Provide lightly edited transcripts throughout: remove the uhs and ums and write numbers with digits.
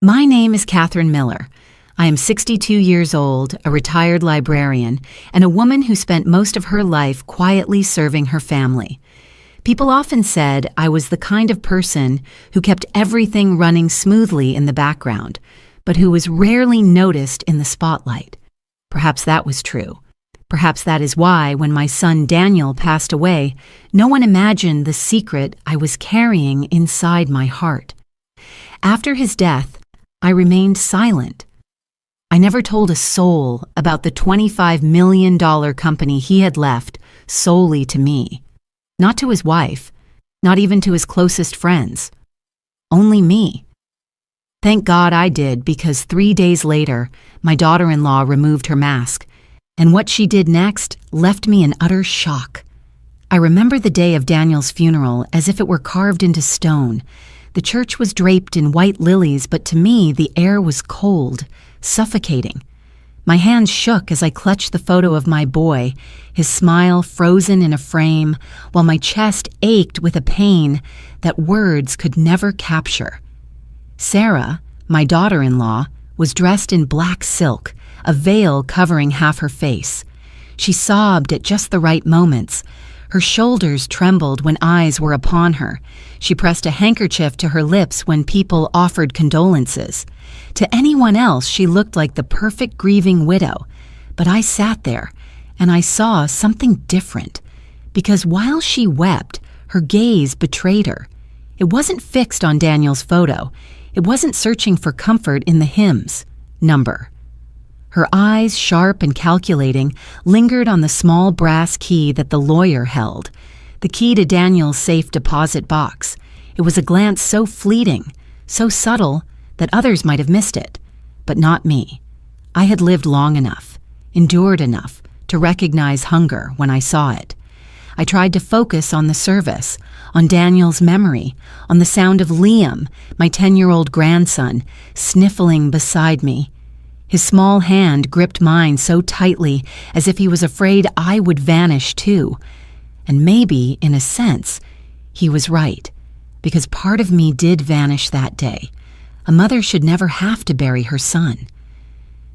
My name is Catherine Miller. I am 62 years old, a retired librarian, and a woman who spent most of her life quietly serving her family. People often said I was the kind of person who kept everything running smoothly in the background, but who was rarely noticed in the spotlight. Perhaps that was true. Perhaps that is why, when my son Daniel passed away, no one imagined the secret I was carrying inside my heart. After his death, I remained silent. I never told a soul about the $25 million company he had left solely to me. Not to his wife, not even to his closest friends. Only me. Thank God I did, because 3 days later, my daughter-in-law removed her mask, and what she did next left me in utter shock. I remember the day of Daniel's funeral as if it were carved into stone. The church was draped in white lilies, but to me the air was cold, suffocating. My hands shook as I clutched the photo of my boy, his smile frozen in a frame, while my chest ached with a pain that words could never capture. Sarah, my daughter-in-law, was dressed in black silk, a veil covering half her face. She sobbed at just the right moments. Her shoulders trembled when eyes were upon her. She pressed a handkerchief to her lips when people offered condolences. To anyone else, she looked like the perfect grieving widow. But I sat there, and I saw something different. Because while she wept, her gaze betrayed her. It wasn't fixed on Daniel's photo. It wasn't searching for comfort in the hymn's number. Her eyes, sharp and calculating, lingered on the small brass key that the lawyer held, the key to Daniel's safe deposit box. It was a glance so fleeting, so subtle, that others might have missed it, but not me. I had lived long enough, endured enough, to recognize hunger when I saw it. I tried to focus on the service, on Daniel's memory, on the sound of Liam, my 10-year-old grandson, sniffling beside me. His small hand gripped mine so tightly as if he was afraid I would vanish too. And maybe, in a sense, he was right, because part of me did vanish that day. A mother should never have to bury her son.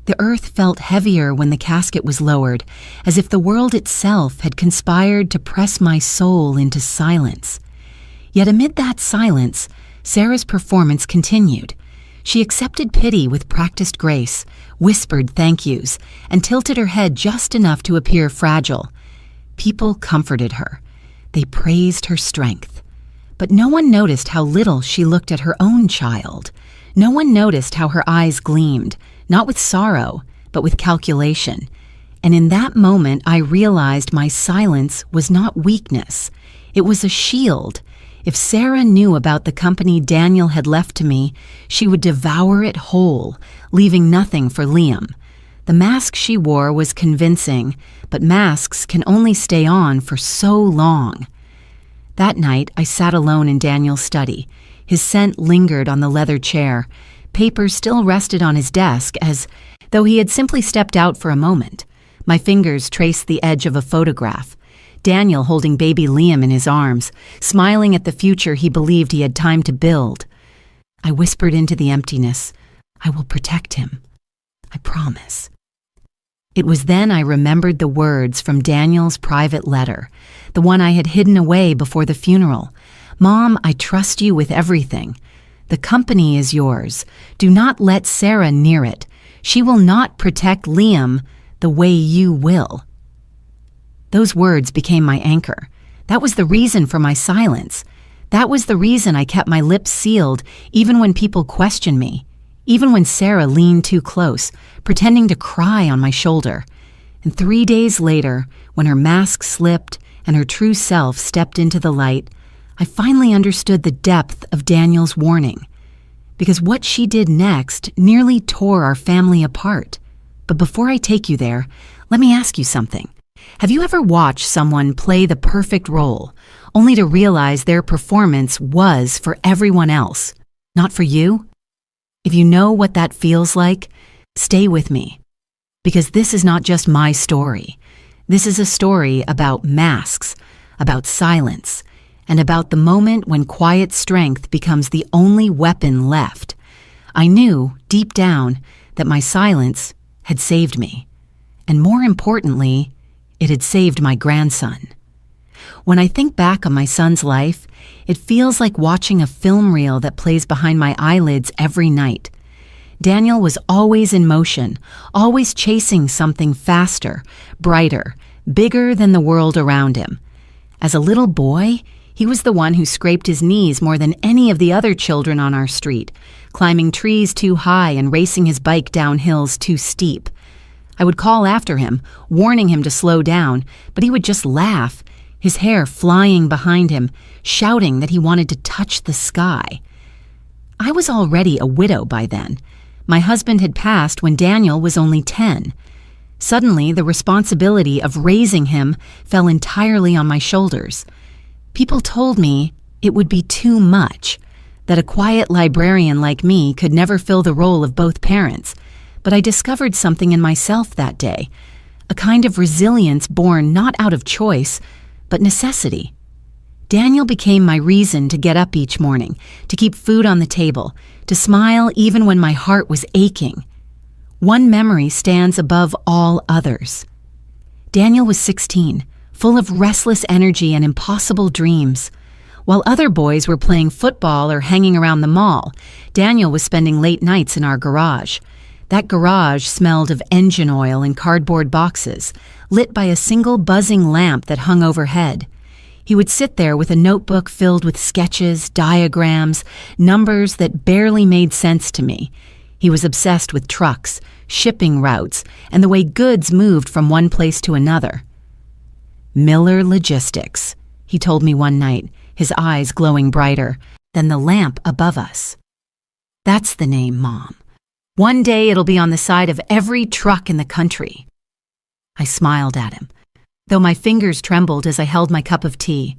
The earth felt heavier when the casket was lowered, as if the world itself had conspired to press my soul into silence. Yet amid that silence, Sarah's performance continued. She accepted pity with practiced grace, whispered thank yous, and tilted her head just enough to appear fragile. People comforted her. They praised her strength. But no one noticed how little she looked at her own child. No one noticed how her eyes gleamed, not with sorrow, but with calculation. And in that moment, I realized my silence was not weakness. It was a shield. If Sarah knew about the company Daniel had left to me, she would devour it whole, leaving nothing for Liam. The mask she wore was convincing, but masks can only stay on for so long. That night, I sat alone in Daniel's study. His scent lingered on the leather chair. Papers still rested on his desk as though he had simply stepped out for a moment. My fingers traced the edge of a photograph. Daniel holding baby Liam in his arms, smiling at the future he believed he had time to build. I whispered into the emptiness, "I will protect him. I promise." It was then I remembered the words from Daniel's private letter, the one I had hidden away before the funeral. "Mom, I trust you with everything. The company is yours. Do not let Sarah near it. She will not protect Liam the way you will." Those words became my anchor. That was the reason for my silence. That was the reason I kept my lips sealed, even when people questioned me, even when Sarah leaned too close, pretending to cry on my shoulder. And 3 days later, when her mask slipped and her true self stepped into the light, I finally understood the depth of Daniel's warning. Because what she did next nearly tore our family apart. But before I take you there, let me ask you something. Have you ever watched someone play the perfect role, only to realize their performance was for everyone else, not for you? If you know what that feels like, stay with me. Because this is not just my story. This is a story about masks, about silence, and about the moment when quiet strength becomes the only weapon left. I knew, deep down, that my silence had saved me. And more importantly, it had saved my grandson. When I think back on my son's life, it feels like watching a film reel that plays behind my eyelids every night. Daniel was always in motion, always chasing something faster, brighter, bigger than the world around him. As a little boy, he was the one who scraped his knees more than any of the other children on our street, climbing trees too high and racing his bike down hills too steep. I would call after him, warning him to slow down, but he would just laugh, his hair flying behind him, shouting that he wanted to touch the sky. I was already a widow by then. My husband had passed when Daniel was only 10. Suddenly, the responsibility of raising him fell entirely on my shoulders. People told me it would be too much, that a quiet librarian like me could never fill the role of both parents. But I discovered something in myself that day, a kind of resilience born not out of choice, but necessity. Daniel became my reason to get up each morning, to keep food on the table, to smile even when my heart was aching. One memory stands above all others. Daniel was 16, full of restless energy and impossible dreams. While other boys were playing football or hanging around the mall, Daniel was spending late nights in our garage. That garage smelled of engine oil and cardboard boxes, lit by a single buzzing lamp that hung overhead. He would sit there with a notebook filled with sketches, diagrams, numbers that barely made sense to me. He was obsessed with trucks, shipping routes, and the way goods moved from one place to another. Miller Logistics, he told me one night, his eyes glowing brighter than the lamp above us. That's the name, Mom. One day it'll be on the side of every truck in the country. I smiled at him, though my fingers trembled as I held my cup of tea.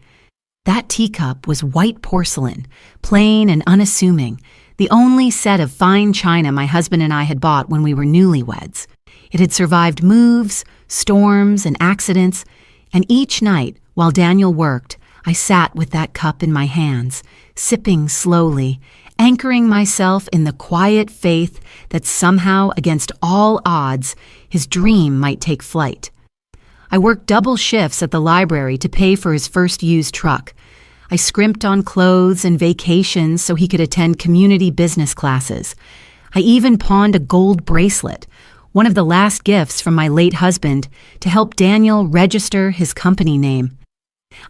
That teacup was white porcelain, plain and unassuming, the only set of fine china my husband and I had bought when we were newlyweds. It had survived moves, storms, and accidents, and each night, while Daniel worked, I sat with that cup in my hands, sipping slowly, anchoring myself in the quiet faith that somehow, against all odds, his dream might take flight. I worked double shifts at the library to pay for his first used truck. I scrimped on clothes and vacations so he could attend community business classes. I even pawned a gold bracelet, one of the last gifts from my late husband, to help Daniel register his company name.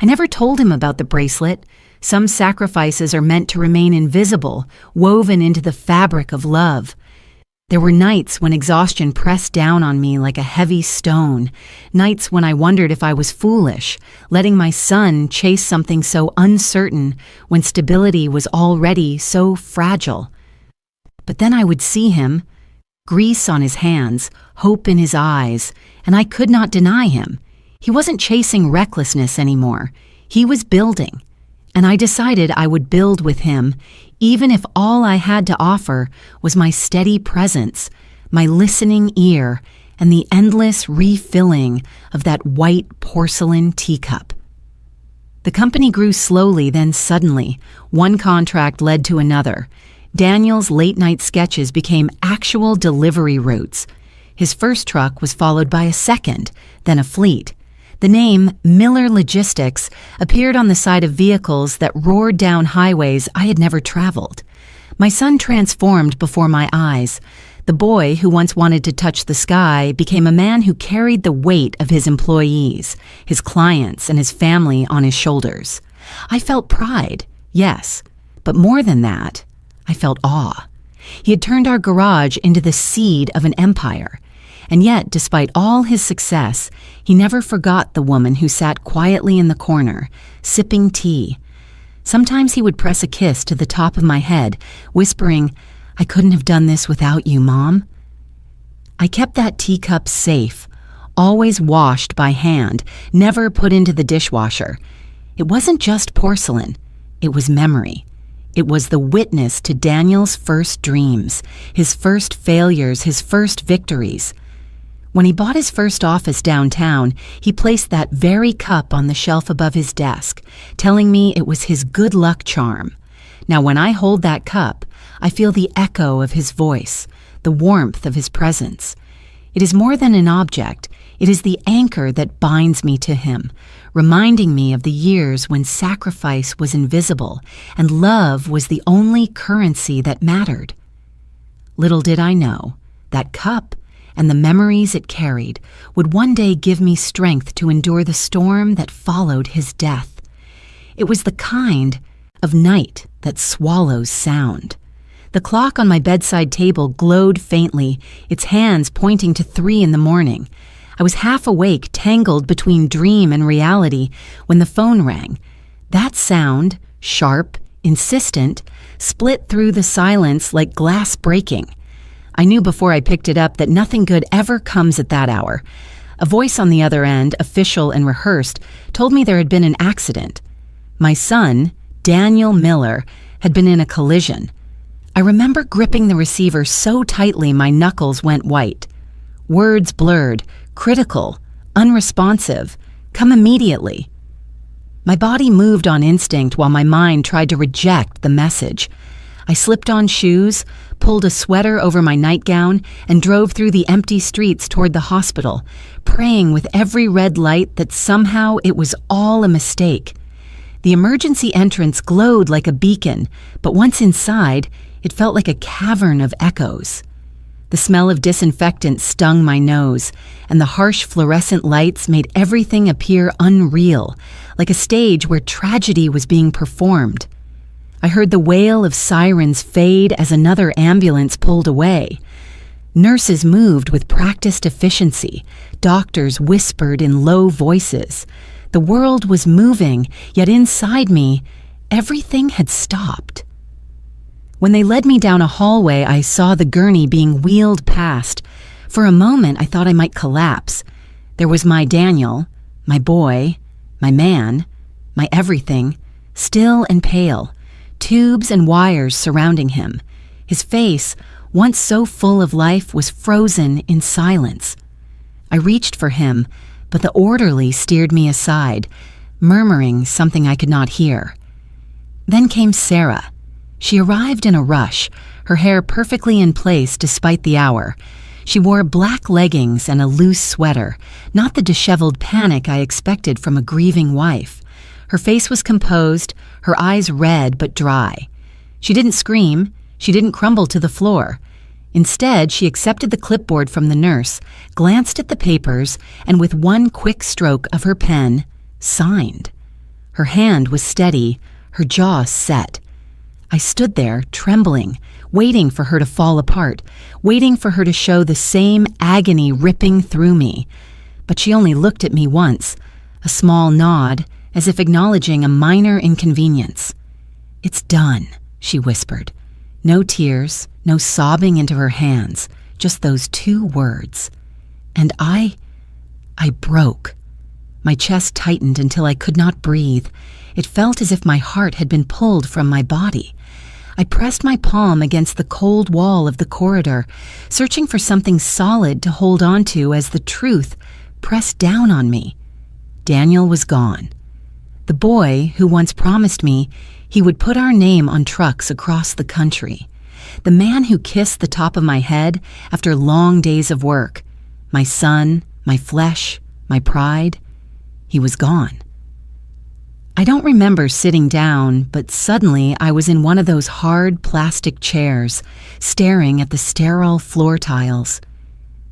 I never told him about the bracelet. Some sacrifices are meant to remain invisible, woven into the fabric of love. There were nights when exhaustion pressed down on me like a heavy stone, nights when I wondered if I was foolish, letting my son chase something so uncertain when stability was already so fragile. But then I would see him, grease on his hands, hope in his eyes, and I could not deny him. He wasn't chasing recklessness anymore. He was building. And I decided I would build with him, even if all I had to offer was my steady presence, my listening ear, and the endless refilling of that white porcelain teacup. The company grew slowly, then suddenly, one contract led to another. Daniel's late-night sketches became actual delivery routes. His first truck was followed by a second, then a fleet. The name Miller Logistics appeared on the side of vehicles that roared down highways I had never traveled. My son transformed before my eyes. The boy who once wanted to touch the sky became a man who carried the weight of his employees, his clients, and his family on his shoulders. I felt pride, yes, but more than that, I felt awe. He had turned our garage into the seed of an empire. And yet, despite all his success, he never forgot the woman who sat quietly in the corner, sipping tea. Sometimes he would press a kiss to the top of my head, whispering, "I couldn't have done this without you, Mom." I kept that teacup safe, always washed by hand, never put into the dishwasher. It wasn't just porcelain, it was memory. It was the witness to Daniel's first dreams, his first failures, his first victories. When he bought his first office downtown, he placed that very cup on the shelf above his desk, telling me it was his good luck charm. Now, when I hold that cup, I feel the echo of his voice, the warmth of his presence. It is more than an object. It is the anchor that binds me to him, reminding me of the years when sacrifice was invisible and love was the only currency that mattered. Little did I know, that cup and the memories it carried would one day give me strength to endure the storm that followed his death. It was the kind of night that swallows sound. The clock on my bedside table glowed faintly, its hands pointing to 3 a.m. I was half awake, tangled between dream and reality, when the phone rang. That sound, sharp, insistent, split through the silence like glass breaking. I knew before I picked it up that nothing good ever comes at that hour. A voice on the other end, official and rehearsed, told me there had been an accident. My son, Daniel Miller, had been in a collision. I remember gripping the receiver so tightly my knuckles went white. Words blurred, critical, unresponsive, come immediately. My body moved on instinct while my mind tried to reject the message. I slipped on shoes, pulled a sweater over my nightgown, and drove through the empty streets toward the hospital, praying with every red light that somehow it was all a mistake. The emergency entrance glowed like a beacon, but once inside, it felt like a cavern of echoes. The smell of disinfectant stung my nose, and the harsh fluorescent lights made everything appear unreal, like a stage where tragedy was being performed. I heard the wail of sirens fade as another ambulance pulled away. Nurses moved with practiced efficiency. Doctors whispered in low voices. The world was moving, yet inside me, everything had stopped. When they led me down a hallway, I saw the gurney being wheeled past. For a moment, I thought I might collapse. There was my Daniel, my boy, my man, my everything, still and pale, tubes and wires surrounding him. His face, once so full of life, was frozen in silence. I reached for him, but the orderly steered me aside, murmuring something I could not hear. Then came Sarah. She arrived in a rush, her hair perfectly in place despite the hour. She wore black leggings and a loose sweater, not the disheveled panic I expected from a grieving wife. Her face was composed, her eyes red but dry. She didn't scream, she didn't crumble to the floor. Instead, she accepted the clipboard from the nurse, glanced at the papers, and with one quick stroke of her pen, signed. Her hand was steady, her jaw set. I stood there, trembling, waiting for her to fall apart, waiting for her to show the same agony ripping through me. But she only looked at me once, a small nod, as if acknowledging a minor inconvenience. "It's done," she whispered. No tears, no sobbing into her hands, just those 2 words. And I broke. My chest tightened until I could not breathe. It felt as if my heart had been pulled from my body. I pressed my palm against the cold wall of the corridor, searching for something solid to hold on to as the truth pressed down on me. Daniel was gone. The boy who once promised me he would put our name on trucks across the country. The man who kissed the top of my head after long days of work. My son, my flesh, my pride. He was gone. I don't remember sitting down, but suddenly I was in one of those hard plastic chairs, staring at the sterile floor tiles.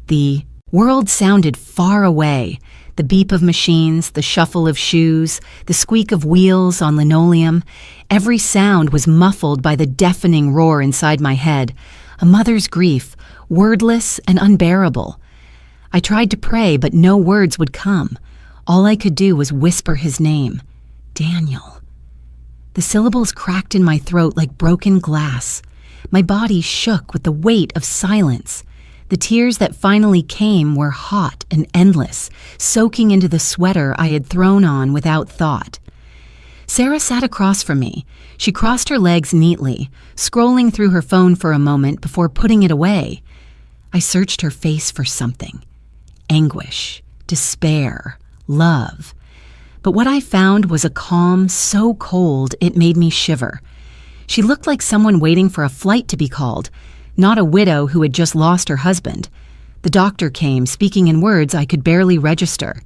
The world sounded far away, the beep of machines, the shuffle of shoes, the squeak of wheels on linoleum. Every sound was muffled by the deafening roar inside my head, a mother's grief, wordless and unbearable. I tried to pray, but no words would come. All I could do was whisper his name. Daniel. The syllables cracked in my throat like broken glass. My body shook with the weight of silence. The tears that finally came were hot and endless, soaking into the sweater I had thrown on without thought. Sarah sat across from me. She crossed her legs neatly, scrolling through her phone for a moment before putting it away. I searched her face for something. Anguish, despair, love. But what I found was a calm so cold it made me shiver. She looked like someone waiting for a flight to be called, not a widow who had just lost her husband. The doctor came, speaking in words I could barely register.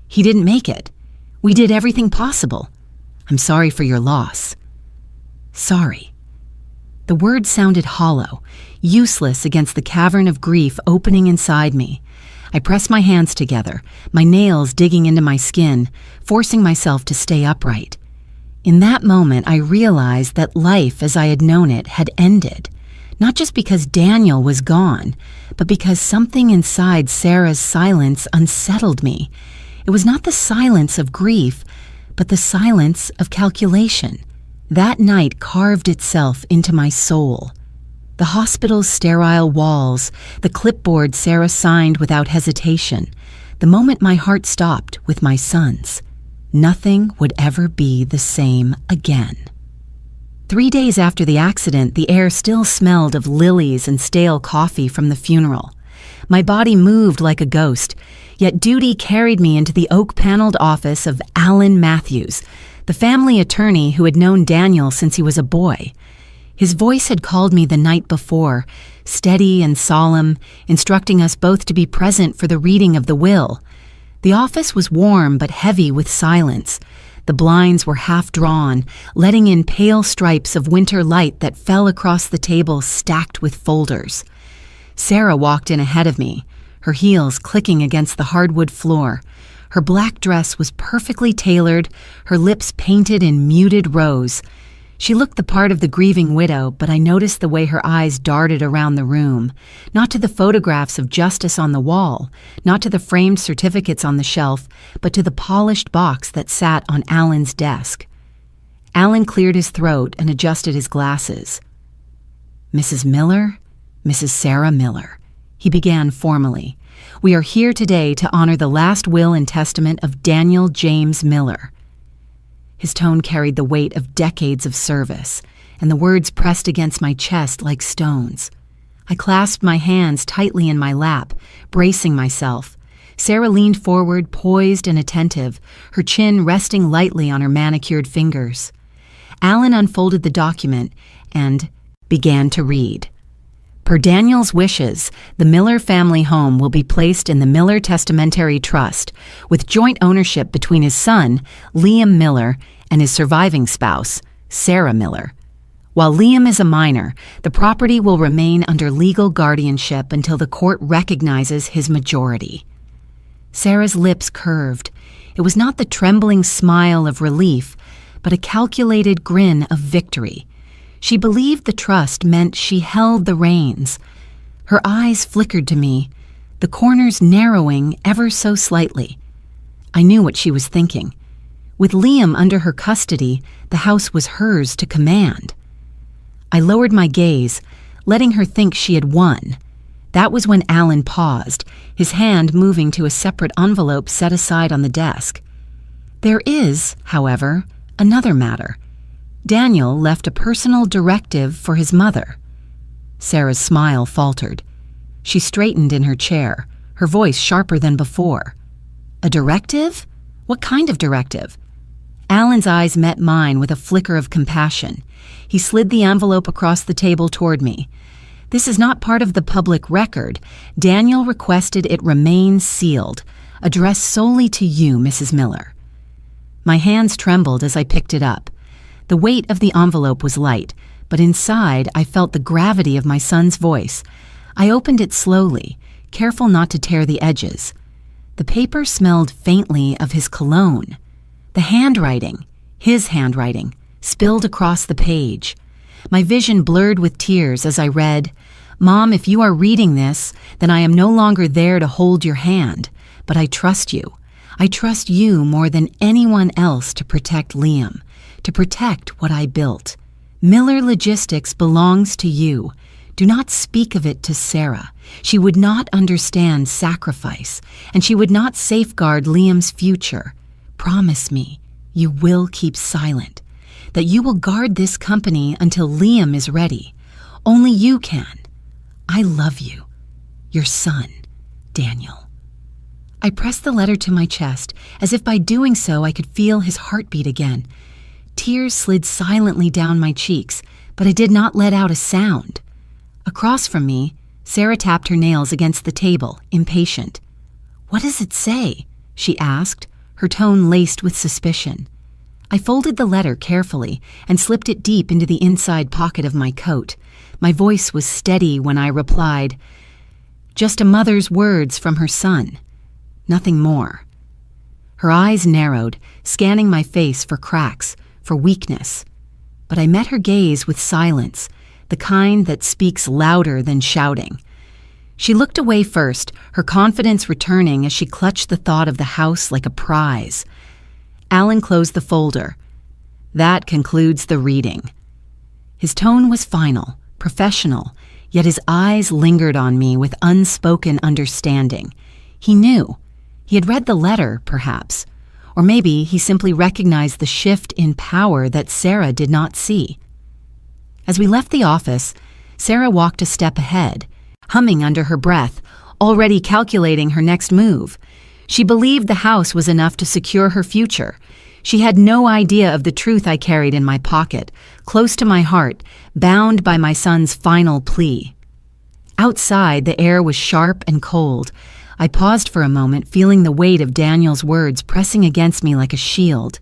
He didn't make it. We did everything possible. I'm sorry for your loss. Sorry. The words sounded hollow, useless against the cavern of grief opening inside me. I pressed my hands together, my nails digging into my skin, forcing myself to stay upright. In that moment, I realized that life as I had known it had ended, not just because Daniel was gone, but because something inside Sarah's silence unsettled me. It was not the silence of grief, but the silence of calculation. That night carved itself into my soul. The hospital's sterile walls, the clipboard Sarah signed without hesitation, the moment my heart stopped with my son's. Nothing would ever be the same again. 3 days after the accident, the air still smelled of lilies and stale coffee from the funeral. My body moved like a ghost, yet duty carried me into the oak-paneled office of Alan Matthews, the family attorney who had known Daniel since he was a boy. His voice had called me the night before, steady and solemn, instructing us both to be present for the reading of the will. The office was warm but heavy with silence. The blinds were half drawn, letting in pale stripes of winter light that fell across the table stacked with folders. Sarah walked in ahead of me, her heels clicking against the hardwood floor. Her black dress was perfectly tailored, her lips painted in muted rose. She looked the part of the grieving widow, but I noticed the way her eyes darted around the room, not to the photographs of justice on the wall, not to the framed certificates on the shelf, but to the polished box that sat on Alan's desk. Alan cleared his throat and adjusted his glasses. Mrs. Miller, Mrs. Sarah Miller, he began formally. We are here today to honor the last will and testament of Daniel James Miller. His tone carried the weight of decades of service, and the words pressed against my chest like stones. I clasped my hands tightly in my lap, bracing myself. Sarah leaned forward, poised and attentive, her chin resting lightly on her manicured fingers. Alan unfolded the document and began to read. Per Daniel's wishes, the Miller family home will be placed in the Miller Testamentary Trust, with joint ownership between his son, Liam Miller, and his surviving spouse, Sarah Miller. While Liam is a minor, the property will remain under legal guardianship until the court recognizes his majority. Sarah's lips curved. It was not the trembling smile of relief, but a calculated grin of victory. She believed the trust meant she held the reins. Her eyes flickered to me, the corners narrowing ever so slightly. I knew what she was thinking. With Liam under her custody, the house was hers to command. I lowered my gaze, letting her think she had won. That was when Alan paused, his hand moving to a separate envelope set aside on the desk. There is, however, another matter. Daniel left a personal directive for his mother. Sarah's smile faltered. She straightened in her chair, her voice sharper than before. A directive? What kind of directive? Alan's eyes met mine with a flicker of compassion. He slid the envelope across the table toward me. This is not part of the public record. Daniel requested it remain sealed, addressed solely to you, Mrs. Miller. My hands trembled as I picked it up. The weight of the envelope was light, but inside I felt the gravity of my son's voice. I opened it slowly, careful not to tear the edges. The paper smelled faintly of his cologne. The handwriting, his handwriting, spilled across the page. My vision blurred with tears as I read, "Mom, if you are reading this, then I am no longer there to hold your hand, but I trust you. I trust you more than anyone else to protect Liam, to protect what I built. Miller Logistics belongs to you. Do not speak of it to Sarah. She would not understand sacrifice, and she would not safeguard Liam's future. Promise me you will keep silent, that you will guard this company until Liam is ready. Only you can. I love you. Your son, Daniel." I pressed the letter to my chest, as if by doing so I could feel his heartbeat again. Tears slid silently down my cheeks, but I did not let out a sound. Across from me, Sarah tapped her nails against the table, impatient. "What does it say?" she asked, her tone laced with suspicion. I folded the letter carefully and slipped it deep into the inside pocket of my coat. My voice was steady when I replied, "Just a mother's words from her son. Nothing more." Her eyes narrowed, scanning my face for cracks, for weakness. But I met her gaze with silence, the kind that speaks louder than shouting. She looked away first, her confidence returning as she clutched the thought of the house like a prize. Alan closed the folder. "That concludes the reading." His tone was final, professional, yet his eyes lingered on me with unspoken understanding. He knew. He had read the letter, perhaps. Or maybe he simply recognized the shift in power that Sarah did not see. As we left the office, Sarah walked a step ahead, humming under her breath, already calculating her next move. She believed the house was enough to secure her future. She had no idea of the truth I carried in my pocket, close to my heart, bound by my son's final plea. Outside, the air was sharp and cold. I paused for a moment, feeling the weight of Daniel's words pressing against me like a shield.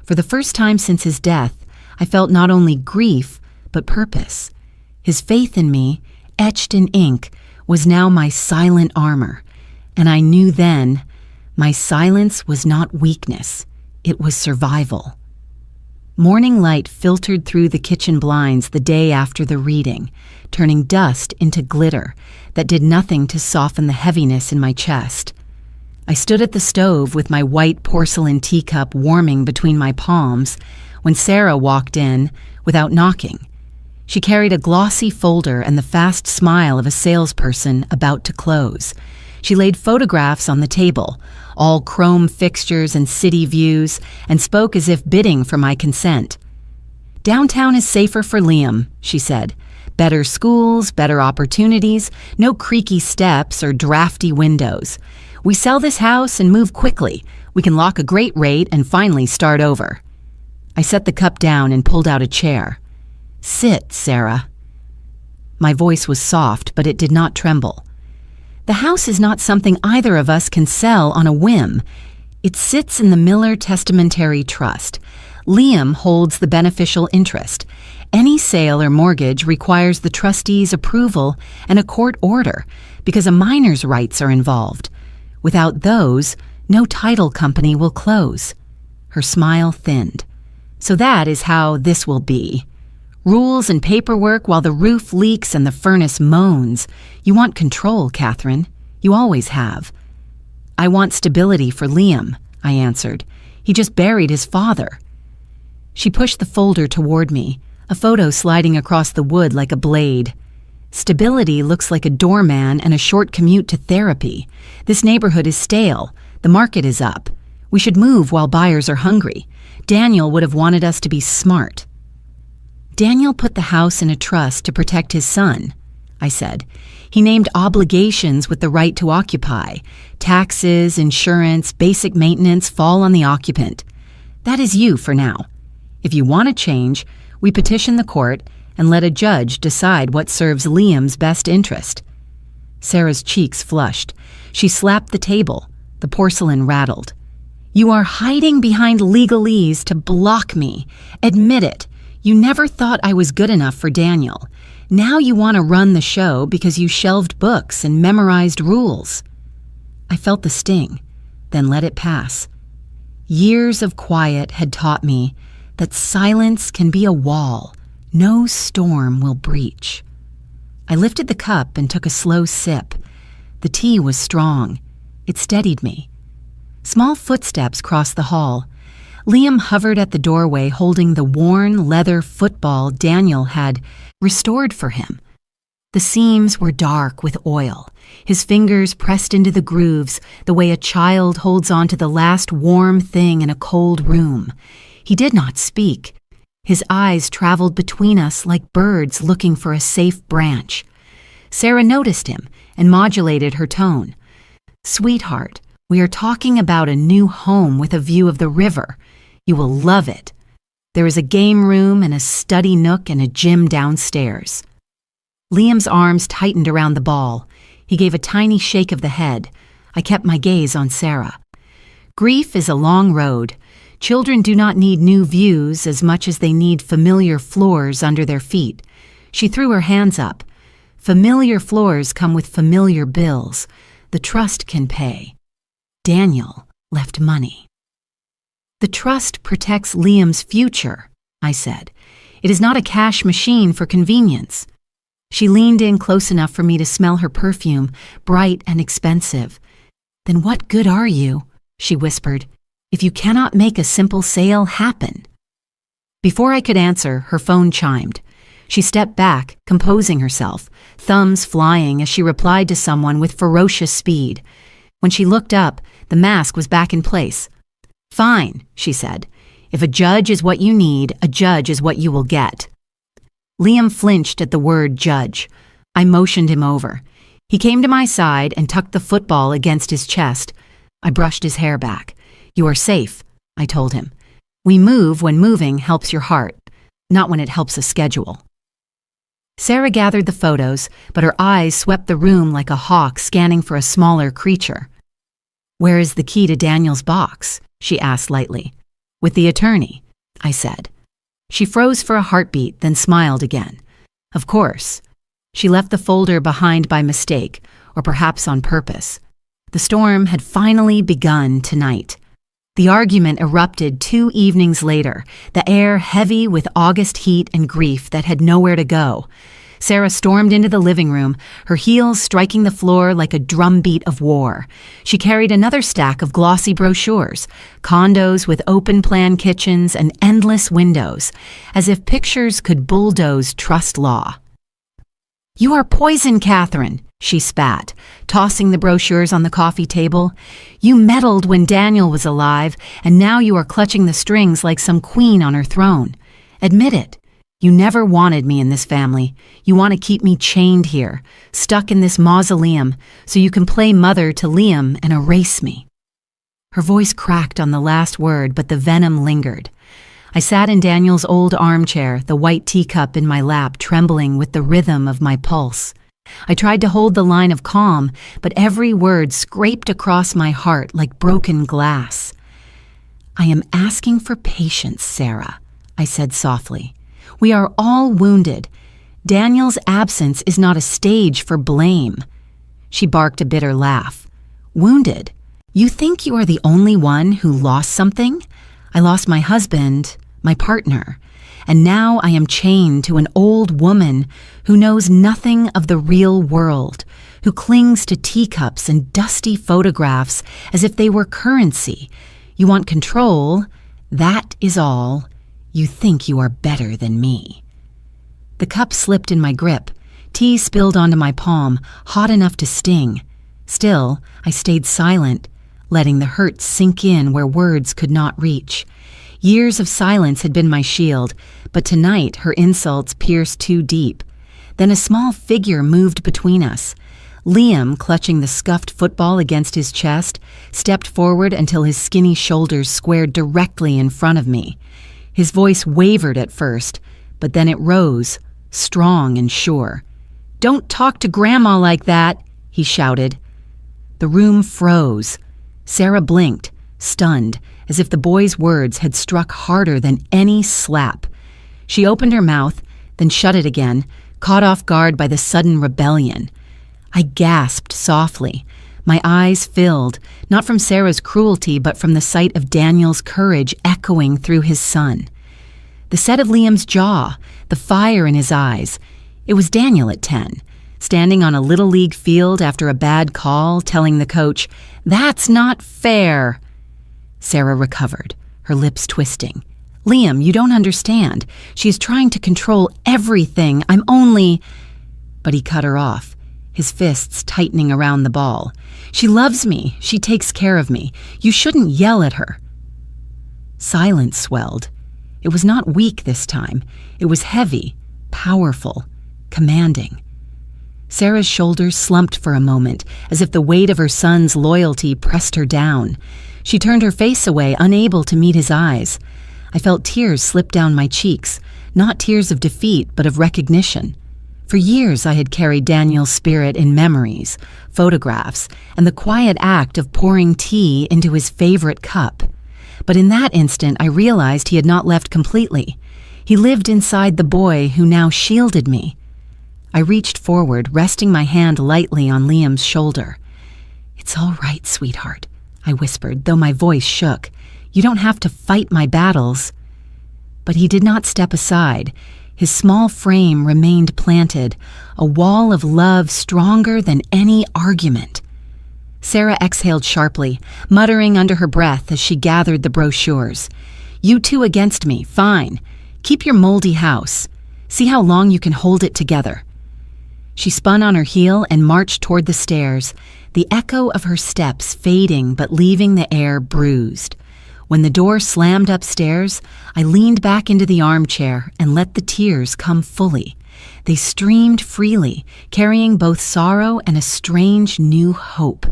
For the first time since his death, I felt not only grief, but purpose. His faith in me, etched in ink, was now my silent armor. And I knew then, my silence was not weakness, it was survival. Morning light filtered through the kitchen blinds the day after the reading, turning dust into glitter that did nothing to soften the heaviness in my chest. I stood at the stove with my white porcelain teacup warming between my palms when Sarah walked in without knocking. She carried a glossy folder and the fast smile of a salesperson about to close. She laid photographs on the table, all chrome fixtures and city views, and spoke as if bidding for my consent. "Downtown is safer for Liam," she said. "Better schools, better opportunities, no creaky steps or drafty windows. We sell this house and move quickly. We can lock a great rate and finally start over." I set the cup down and pulled out a chair. "Sit, Sarah." My voice was soft, but it did not tremble. "The house is not something either of us can sell on a whim. It sits in the Miller Testamentary Trust. Liam holds the beneficial interest. Any sale or mortgage requires the trustee's approval and a court order because a minor's rights are involved. Without those, no title company will close." Her smile thinned. "So that is how this will be. Rules and paperwork while the roof leaks and the furnace moans. You want control, Catherine. You always have." "I want stability for Liam," I answered. "He just buried his father." She pushed the folder toward me, a photo sliding across the wood like a blade. "Stability looks like a doorman and a short commute to therapy. This neighborhood is stale. The market is up. We should move while buyers are hungry. Daniel would have wanted us to be smart." "Daniel put the house in a trust to protect his son," I said. "He named obligations with the right to occupy. Taxes, insurance, basic maintenance fall on the occupant. That is you for now. If you want to change, we petition the court and let a judge decide what serves Liam's best interest." Sarah's cheeks flushed. She slapped the table. The porcelain rattled. "You are hiding behind legalese to block me. Admit it. You never thought I was good enough for Daniel. Now you want to run the show because you shelved books and memorized rules." I felt the sting, then let it pass. Years of quiet had taught me that silence can be a wall no storm will breach. I lifted the cup and took a slow sip. The tea was strong. It steadied me. Small footsteps crossed the hall. Liam hovered at the doorway holding the worn leather football Daniel had restored for him. The seams were dark with oil, his fingers pressed into the grooves the way a child holds on to the last warm thing in a cold room. He did not speak. His eyes traveled between us like birds looking for a safe branch. Sarah noticed him and modulated her tone. "Sweetheart, we are talking about a new home with a view of the river. You will love it." There is a game room and a study nook and a gym downstairs. Liam's arms tightened around the ball. He gave a tiny shake of the head. I kept my gaze on Sarah. Grief is a long road. Children do not need new views as much as they need familiar floors under their feet. She threw her hands up. Familiar floors come with familiar bills. The trust can pay. Daniel left money. The trust protects Liam's future, I said. It is not a cash machine for convenience. She leaned in close enough for me to smell her perfume, bright and expensive. Then what good are you, she whispered, if you cannot make a simple sale happen? Before I could answer, her phone chimed. She stepped back, composing herself, thumbs flying as she replied to someone with ferocious speed. When she looked up, the mask was back in place. Fine, she said. If a judge is what you need, a judge is what you will get. Liam flinched at the word judge. I motioned him over. He came to my side and tucked the football against his chest. I brushed his hair back. You are safe, I told him. We move when moving helps your heart, not when it helps a schedule. Sarah gathered the photos, but her eyes swept the room like a hawk scanning for a smaller creature. Where is the key to Daniel's box? She asked lightly. With the attorney, I said. She froze for a heartbeat, then smiled again. Of course. She left the folder behind by mistake, or perhaps on purpose. The storm had finally begun tonight. The argument erupted 2 evenings later, the air heavy with August heat and grief that had nowhere to go. Sarah stormed into the living room, her heels striking the floor like a drumbeat of war. She carried another stack of glossy brochures, condos with open-plan kitchens and endless windows, as if pictures could bulldoze trust law. You are poison, Catherine, she spat, tossing the brochures on the coffee table. You meddled when Daniel was alive, and now you are clutching the strings like some queen on her throne. Admit it. You never wanted me in this family. You want to keep me chained here, stuck in this mausoleum, so you can play mother to Liam and erase me. Her voice cracked on the last word, but the venom lingered. I sat in Daniel's old armchair, the white teacup in my lap trembling with the rhythm of my pulse. I tried to hold the line of calm, but every word scraped across my heart like broken glass. I am asking for patience, Sarah, I said softly. We are all wounded. Daniel's absence is not a stage for blame. She barked a bitter laugh. Wounded? You think you are the only one who lost something? I lost my husband, my partner, and now I am chained to an old woman who knows nothing of the real world, who clings to teacups and dusty photographs as if they were currency. You want control, that is all. You think you are better than me. The cup slipped in my grip. Tea spilled onto my palm, hot enough to sting. Still, I stayed silent, letting the hurt sink in where words could not reach. Years of silence had been my shield, but tonight her insults pierced too deep. Then a small figure moved between us. Liam, clutching the scuffed football against his chest, stepped forward until his skinny shoulders squared directly in front of me. His voice wavered at first, but then it rose, strong and sure. "Don't talk to Grandma like that," he shouted. The room froze. Sarah blinked, stunned, as if the boy's words had struck harder than any slap. She opened her mouth, then shut it again, caught off guard by the sudden rebellion. I gasped softly. My eyes filled, not from Sarah's cruelty, but from the sight of Daniel's courage echoing through his son. The set of Liam's jaw, the fire in his eyes. It was Daniel at 10, standing on a Little League field after a bad call, telling the coach, "That's not fair." Sarah recovered, her lips twisting. "Liam, you don't understand. She's trying to control everything. I'm only—" But he cut her off, his fists tightening around the ball. "She loves me. She takes care of me. You shouldn't yell at her." Silence swelled. It was not weak this time. It was heavy, powerful, commanding. Sarah's shoulders slumped for a moment, as if the weight of her son's loyalty pressed her down. She turned her face away, unable to meet his eyes. I felt tears slip down my cheeks, not tears of defeat, but of recognition. For years I had carried Daniel's spirit in memories, photographs, and the quiet act of pouring tea into his favorite cup. But in that instant I realized he had not left completely. He lived inside the boy who now shielded me. I reached forward, resting my hand lightly on Liam's shoulder. "It's all right, sweetheart," I whispered, though my voice shook. "You don't have to fight my battles." But he did not step aside. His small frame remained planted, a wall of love stronger than any argument. Sarah exhaled sharply, muttering under her breath as she gathered the brochures. "You two against me, fine. Keep your moldy house. See how long you can hold it together." She spun on her heel and marched toward the stairs, the echo of her steps fading but leaving the air bruised. When the door slammed upstairs, I leaned back into the armchair and let the tears come fully. They streamed freely, carrying both sorrow and a strange new hope.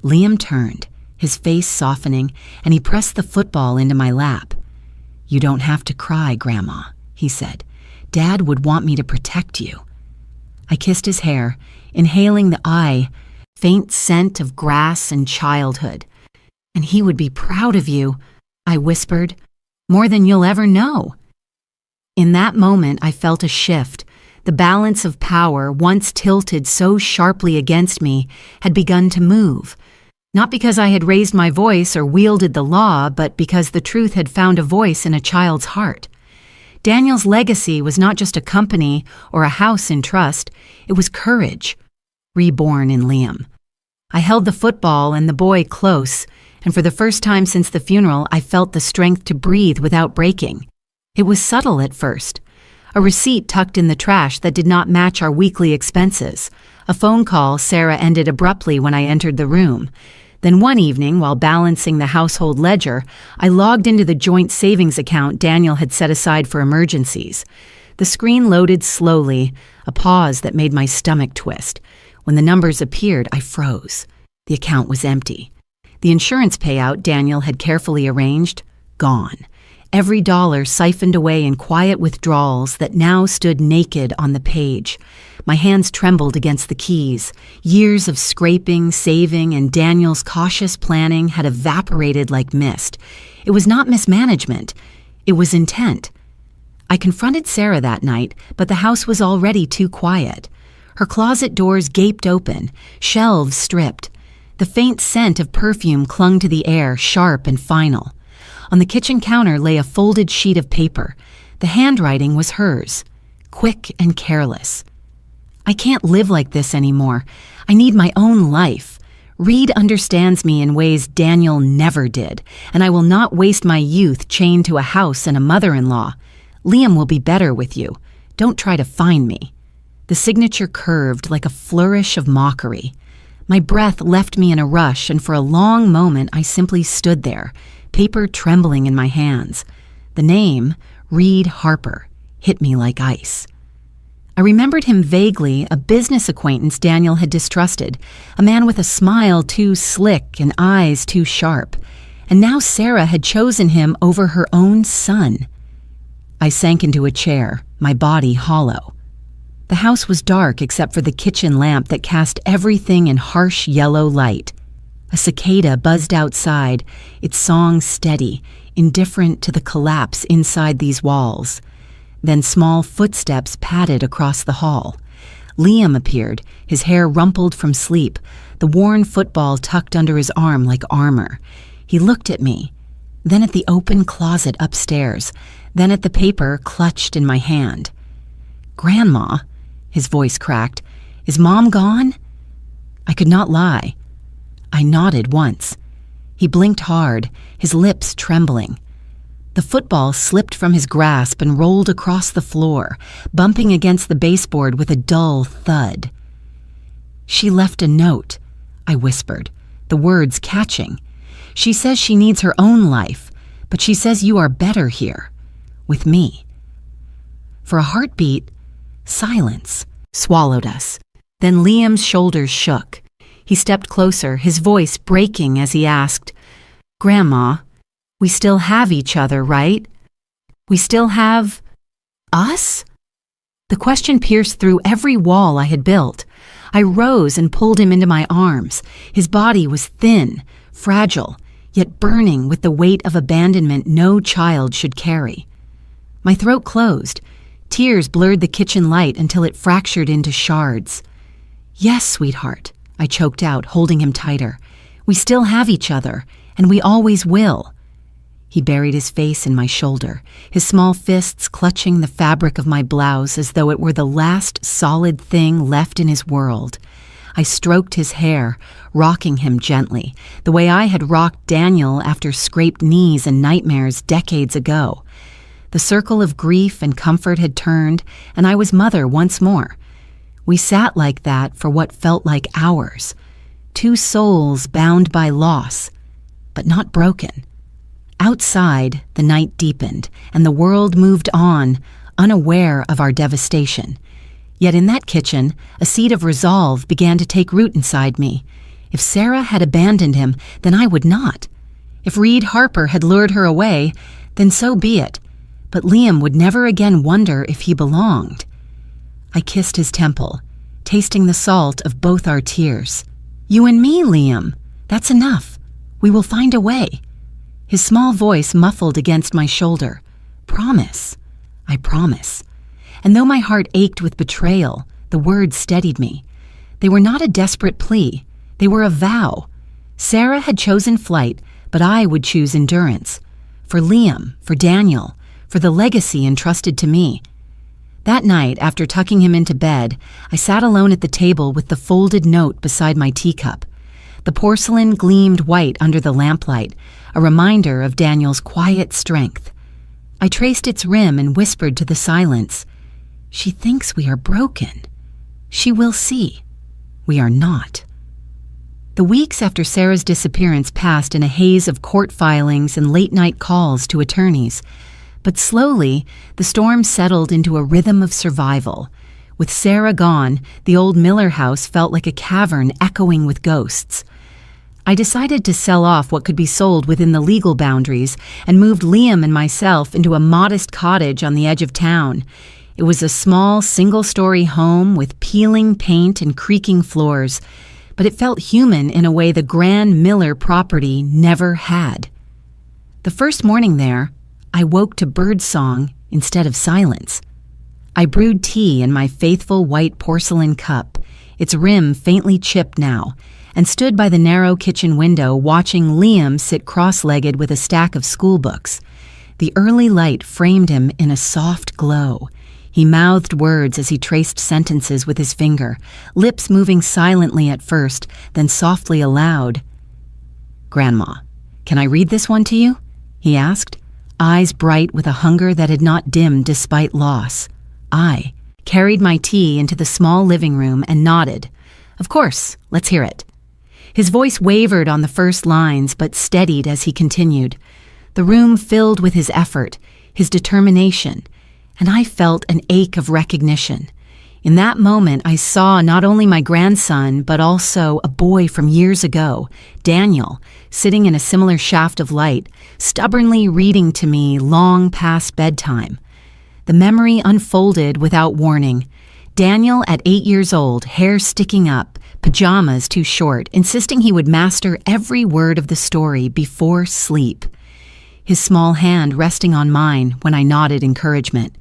Liam turned, his face softening, and he pressed the football into my lap. "You don't have to cry, Grandma," he said. "Dad would want me to protect you." I kissed his hair, inhaling the faint scent of grass and childhood. "And he would be proud of you," I whispered, "more than you'll ever know." In that moment, I felt a shift. The balance of power, once tilted so sharply against me, had begun to move. Not because I had raised my voice or wielded the law, but because the truth had found a voice in a child's heart. Daniel's legacy was not just a company or a house in trust, it was courage, reborn in Liam. I held the football and the boy close, and for the first time since the funeral, I felt the strength to breathe without breaking. It was subtle at first. A receipt tucked in the trash that did not match our weekly expenses. A phone call Sarah ended abruptly when I entered the room. Then one evening, while balancing the household ledger, I logged into the joint savings account Daniel had set aside for emergencies. The screen loaded slowly, a pause that made my stomach twist. When the numbers appeared, I froze. The account was empty. The insurance payout Daniel had carefully arranged, gone. Every dollar siphoned away in quiet withdrawals that now stood naked on the page. My hands trembled against the keys. Years of scraping, saving, and Daniel's cautious planning had evaporated like mist. It was not mismanagement. It was intent. I confronted Sarah that night, but the house was already too quiet. Her closet doors gaped open, shelves stripped. The faint scent of perfume clung to the air, sharp and final. On the kitchen counter lay a folded sheet of paper. The handwriting was hers, quick and careless. "I can't live like this anymore. I need my own life. Reed understands me in ways Daniel never did, and I will not waste my youth chained to a house and a mother-in-law. Liam will be better with you. Don't try to find me." The signature curved like a flourish of mockery. My breath left me in a rush, and for a long moment I simply stood there, paper trembling in my hands. The name, Reed Harper, hit me like ice. I remembered him vaguely, a business acquaintance Daniel had distrusted, a man with a smile too slick and eyes too sharp. And now Sarah had chosen him over her own son. I sank into a chair, my body hollow. The house was dark except for the kitchen lamp that cast everything in harsh yellow light. A cicada buzzed outside, its song steady, indifferent to the collapse inside these walls. Then small footsteps padded across the hall. Liam appeared, his hair rumpled from sleep, the worn football tucked under his arm like armor. He looked at me, then at the open closet upstairs, then at the paper clutched in my hand. "Grandma," his voice cracked, "is Mom gone?" I could not lie. I nodded once. He blinked hard, his lips trembling. The football slipped from his grasp and rolled across the floor, bumping against the baseboard with a dull thud. "She left a note," I whispered, the words catching. "She says she needs her own life, but she says you are better here, with me." For a heartbeat, silence swallowed us. Then Liam's shoulders shook. He stepped closer, his voice breaking as he asked, "Grandma, We still have each other, right? We still have us? The question pierced through every wall I had built. I rose and pulled him into my arms. His body was thin, fragile, yet burning with the weight of abandonment no child should carry. My throat closed. Tears blurred the kitchen light until it fractured into shards. Yes, sweetheart, I choked out, holding him tighter. We still have each other, and we always will. He buried his face in my shoulder, his small fists clutching the fabric of my blouse as though it were the last solid thing left in his world. I stroked his hair, rocking him gently, the way I had rocked Daniel after scraped knees and nightmares decades ago. The circle of grief and comfort had turned, and I was mother once more. We sat like that for what felt like hours. Two souls bound by loss, but not broken. Outside, the night deepened, and the world moved on, unaware of our devastation. Yet in that kitchen, a seed of resolve began to take root inside me. If Sarah had abandoned him, then I would not. If Reed Harper had lured her away, then so be it. But Liam would never again wonder if he belonged. I kissed his temple, tasting the salt of both our tears. You and me, Liam. That's enough. We will find a way. His small voice muffled against my shoulder. Promise. I promise. And though my heart ached with betrayal, the words steadied me. They were not a desperate plea. They were a vow. Sarah had chosen flight, but I would choose endurance. For Liam, for Daniel, for the legacy entrusted to me. That night, after tucking him into bed, I sat alone at the table with the folded note beside my teacup. The porcelain gleamed white under the lamplight, a reminder of Daniel's quiet strength. I traced its rim and whispered to the silence, "She thinks we are broken. She will see. We are not." The weeks after Sarah's disappearance passed in a haze of court filings and late-night calls to attorneys. But slowly, the storm settled into a rhythm of survival. With Sarah gone, the old Miller house felt like a cavern echoing with ghosts. I decided to sell off what could be sold within the legal boundaries and moved Liam and myself into a modest cottage on the edge of town. It was a small, single-story home with peeling paint and creaking floors, but it felt human in a way the grand Miller property never had. The first morning there, I woke to birdsong instead of silence. I brewed tea in my faithful white porcelain cup, its rim faintly chipped now, and stood by the narrow kitchen window watching Liam sit cross-legged with a stack of school books. The early light framed him in a soft glow. He mouthed words as he traced sentences with his finger, lips moving silently at first, then softly aloud. "Grandma, can I read this one to you?" he asked, eyes bright with a hunger that had not dimmed despite loss. I carried my tea into the small living room and nodded. "Of course, let's hear it." His voice wavered on the first lines, but steadied as he continued. The room filled with his effort, his determination, and I felt an ache of recognition. In that moment, I saw not only my grandson, but also a boy from years ago, Daniel, sitting in a similar shaft of light, stubbornly reading to me long past bedtime. The memory unfolded without warning. Daniel at 8 years old, hair sticking up, pajamas too short, insisting he would master every word of the story before sleep. His small hand resting on mine when I nodded encouragement.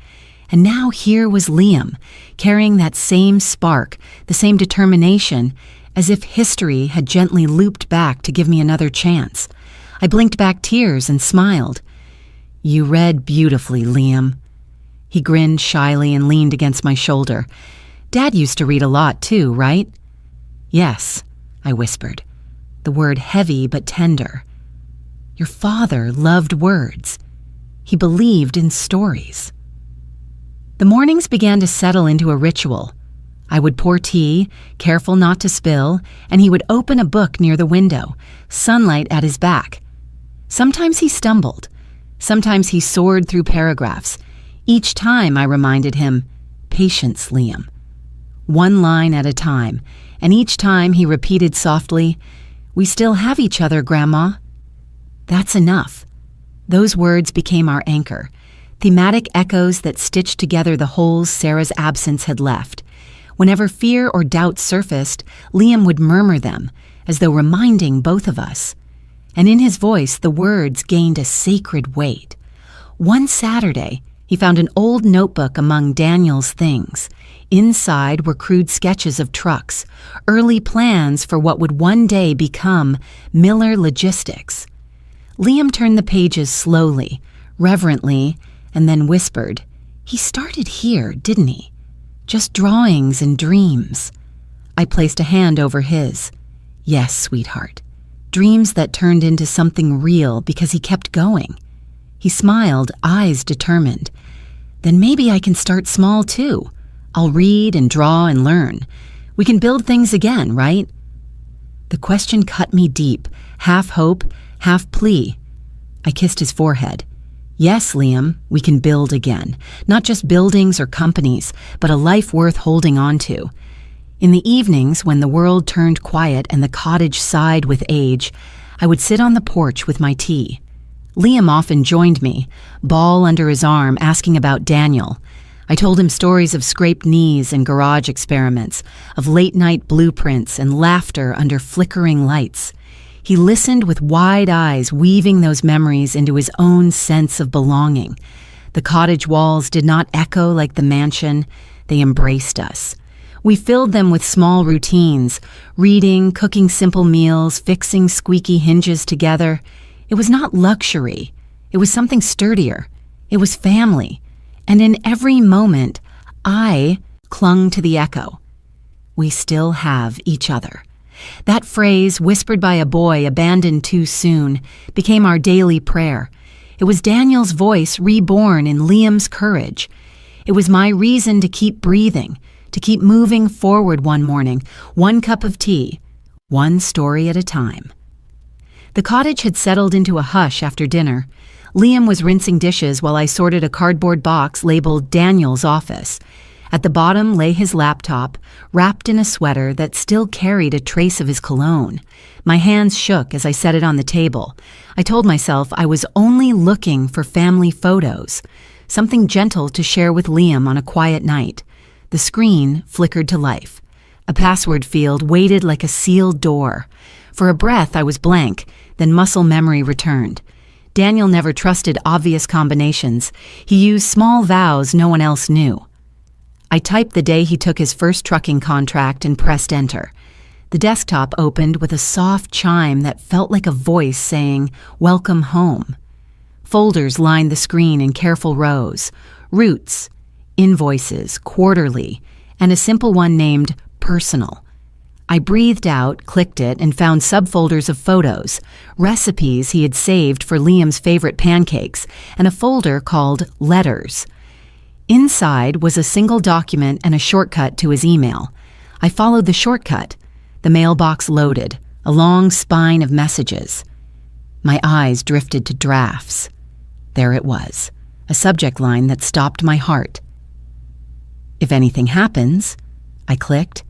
And now here was Liam, carrying that same spark, the same determination, as if history had gently looped back to give me another chance. I blinked back tears and smiled. "You read beautifully, Liam." He grinned shyly and leaned against my shoulder. "Dad used to read a lot too, right?" "Yes," I whispered, the word heavy but tender. "Your father loved words. He believed in stories." The mornings began to settle into a ritual. I would pour tea, careful not to spill, and he would open a book near the window, sunlight at his back. Sometimes he stumbled. Sometimes he soared through paragraphs. Each time I reminded him, "Patience, Liam." One line at a time, and each time he repeated softly, "We still have each other, Grandma." That's enough. Those words became our anchor, thematic echoes that stitched together the holes Sarah's absence had left. Whenever fear or doubt surfaced, Liam would murmur them, as though reminding both of us. And in his voice, the words gained a sacred weight. One Saturday, he found an old notebook among Daniel's things. Inside were crude sketches of trucks, early plans for what would one day become Miller Logistics. Liam turned the pages slowly, reverently, and then whispered, "He started here, didn't he? Just drawings and dreams." I placed a hand over his. "Yes, sweetheart. Dreams that turned into something real because he kept going." He smiled, eyes determined. "Then maybe I can start small too. I'll read and draw and learn. We can build things again, right?" The question cut me deep, half hope, half plea. I kissed his forehead. "Yes, Liam, we can build again. Not just buildings or companies, but a life worth holding on to." In the evenings, when the world turned quiet and the cottage sighed with age, I would sit on the porch with my tea. Liam often joined me, ball under his arm, asking about Daniel. I told him stories of scraped knees and garage experiments, of late-night blueprints and laughter under flickering lights. He listened with wide eyes, weaving those memories into his own sense of belonging. The cottage walls did not echo like the mansion. They embraced us. We filled them with small routines, reading, cooking simple meals, fixing squeaky hinges together. It was not luxury. It was something sturdier. It was family. And in every moment, I clung to the echo. We still have each other. That phrase, whispered by a boy abandoned too soon, became our daily prayer. It was Daniel's voice reborn in Liam's courage. It was my reason to keep breathing, to keep moving forward one morning, one cup of tea, one story at a time. The cottage had settled into a hush after dinner. Liam was rinsing dishes while I sorted a cardboard box labeled Daniel's office. At the bottom lay his laptop, wrapped in a sweater that still carried a trace of his cologne. My hands shook as I set it on the table. I told myself I was only looking for family photos, something gentle to share with Liam on a quiet night. The screen flickered to life. A password field waited like a sealed door. For a breath, I was blank, then muscle memory returned. Daniel never trusted obvious combinations. He used small vowels no one else knew. I typed the day he took his first trucking contract and pressed enter. The desktop opened with a soft chime that felt like a voice saying, "Welcome home." Folders lined the screen in careful rows. Roots, invoices, quarterly, and a simple one named Personal. I breathed out, clicked it, and found subfolders of photos, recipes he had saved for Liam's favorite pancakes, and a folder called Letters. Inside was a single document and a shortcut to his email. I followed the shortcut. The mailbox loaded, a long spine of messages. My eyes drifted to drafts. There it was, a subject line that stopped my heart. "If anything happens," I clicked.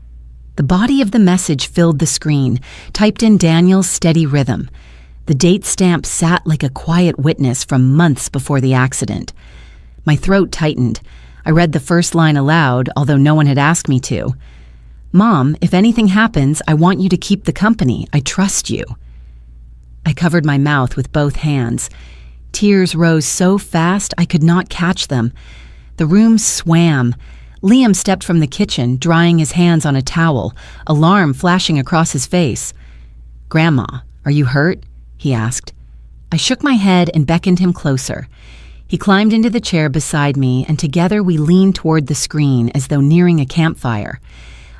The body of the message filled the screen, typed in Daniel's steady rhythm. The date stamp sat like a quiet witness from months before the accident. My throat tightened. I read the first line aloud, although no one had asked me to. "Mom, if anything happens, I want you to keep the company. I trust you." I covered my mouth with both hands. Tears rose so fast I could not catch them. The room swam. Liam stepped from the kitchen, drying his hands on a towel, alarm flashing across his face. "Grandma, are you hurt?" he asked. I shook my head and beckoned him closer. He climbed into the chair beside me, and together we leaned toward the screen as though nearing a campfire.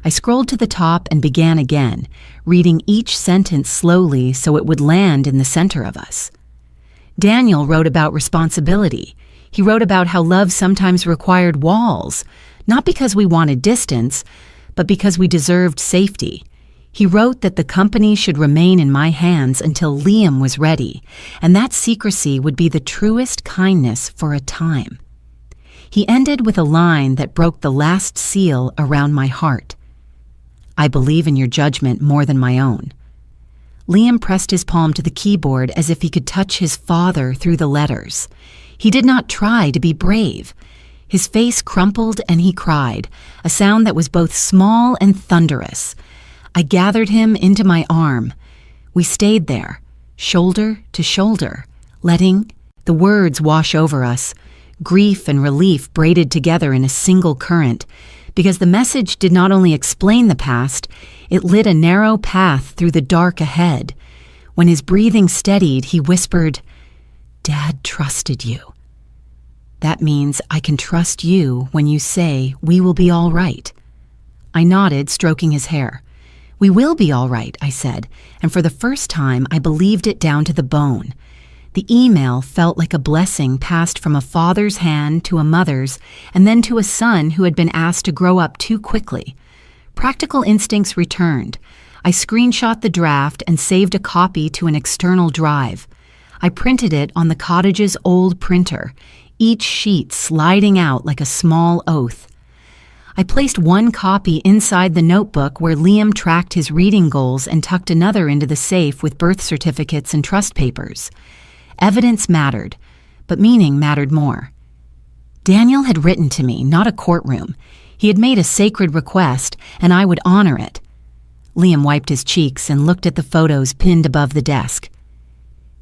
I scrolled to the top and began again, reading each sentence slowly so it would land in the center of us. Daniel wrote about responsibility. He wrote about how love sometimes required walls, not because we wanted distance, but because we deserved safety. He wrote that the company should remain in my hands until Liam was ready, and that secrecy would be the truest kindness for a time. He ended with a line that broke the last seal around my heart. "I believe in your judgment more than my own." Liam pressed his palm to the keyboard as if he could touch his father through the letters. He did not try to be brave. His face crumpled and he cried, a sound that was both small and thunderous. I gathered him into my arm. We stayed there, shoulder to shoulder, letting the words wash over us, grief and relief braided together in a single current, because the message did not only explain the past, it lit a narrow path through the dark ahead. When his breathing steadied, he whispered, "Dad trusted you. That means I can trust you when you say we will be all right." I nodded, stroking his hair. "We will be all right," I said, and for the first time I believed it down to the bone. The email felt like a blessing passed from a father's hand to a mother's and then to a son who had been asked to grow up too quickly. Practical instincts returned. I screenshot the draft and saved a copy to an external drive. I printed it on the cottage's old printer, each sheet sliding out like a small oath. I placed one copy inside the notebook where Liam tracked his reading goals and tucked another into the safe with birth certificates and trust papers. Evidence mattered, but meaning mattered more. Daniel had written to me, not a courtroom. He had made a sacred request, and I would honor it. Liam wiped his cheeks and looked at the photos pinned above the desk.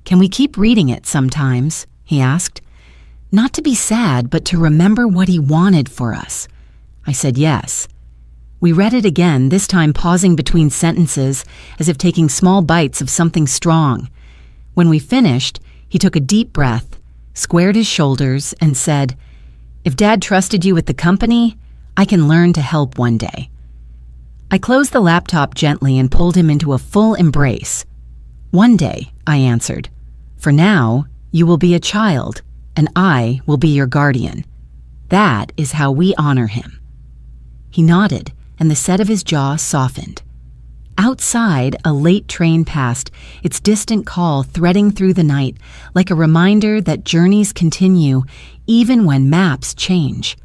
"Can we keep reading it sometimes?" he asked. "Not to be sad, but to remember what he wanted for us." I said yes. We read it again, this time pausing between sentences as if taking small bites of something strong. When we finished, he took a deep breath, squared his shoulders, and said, "If Dad trusted you with the company, I can learn to help one day." I closed the laptop gently and pulled him into a full embrace. "One day," I answered. "For now, you will be a child, and I will be your guardian. That is how we honor him." He nodded, and the set of his jaw softened. Outside, a late train passed, its distant call threading through the night, like a reminder that journeys continue even when maps change.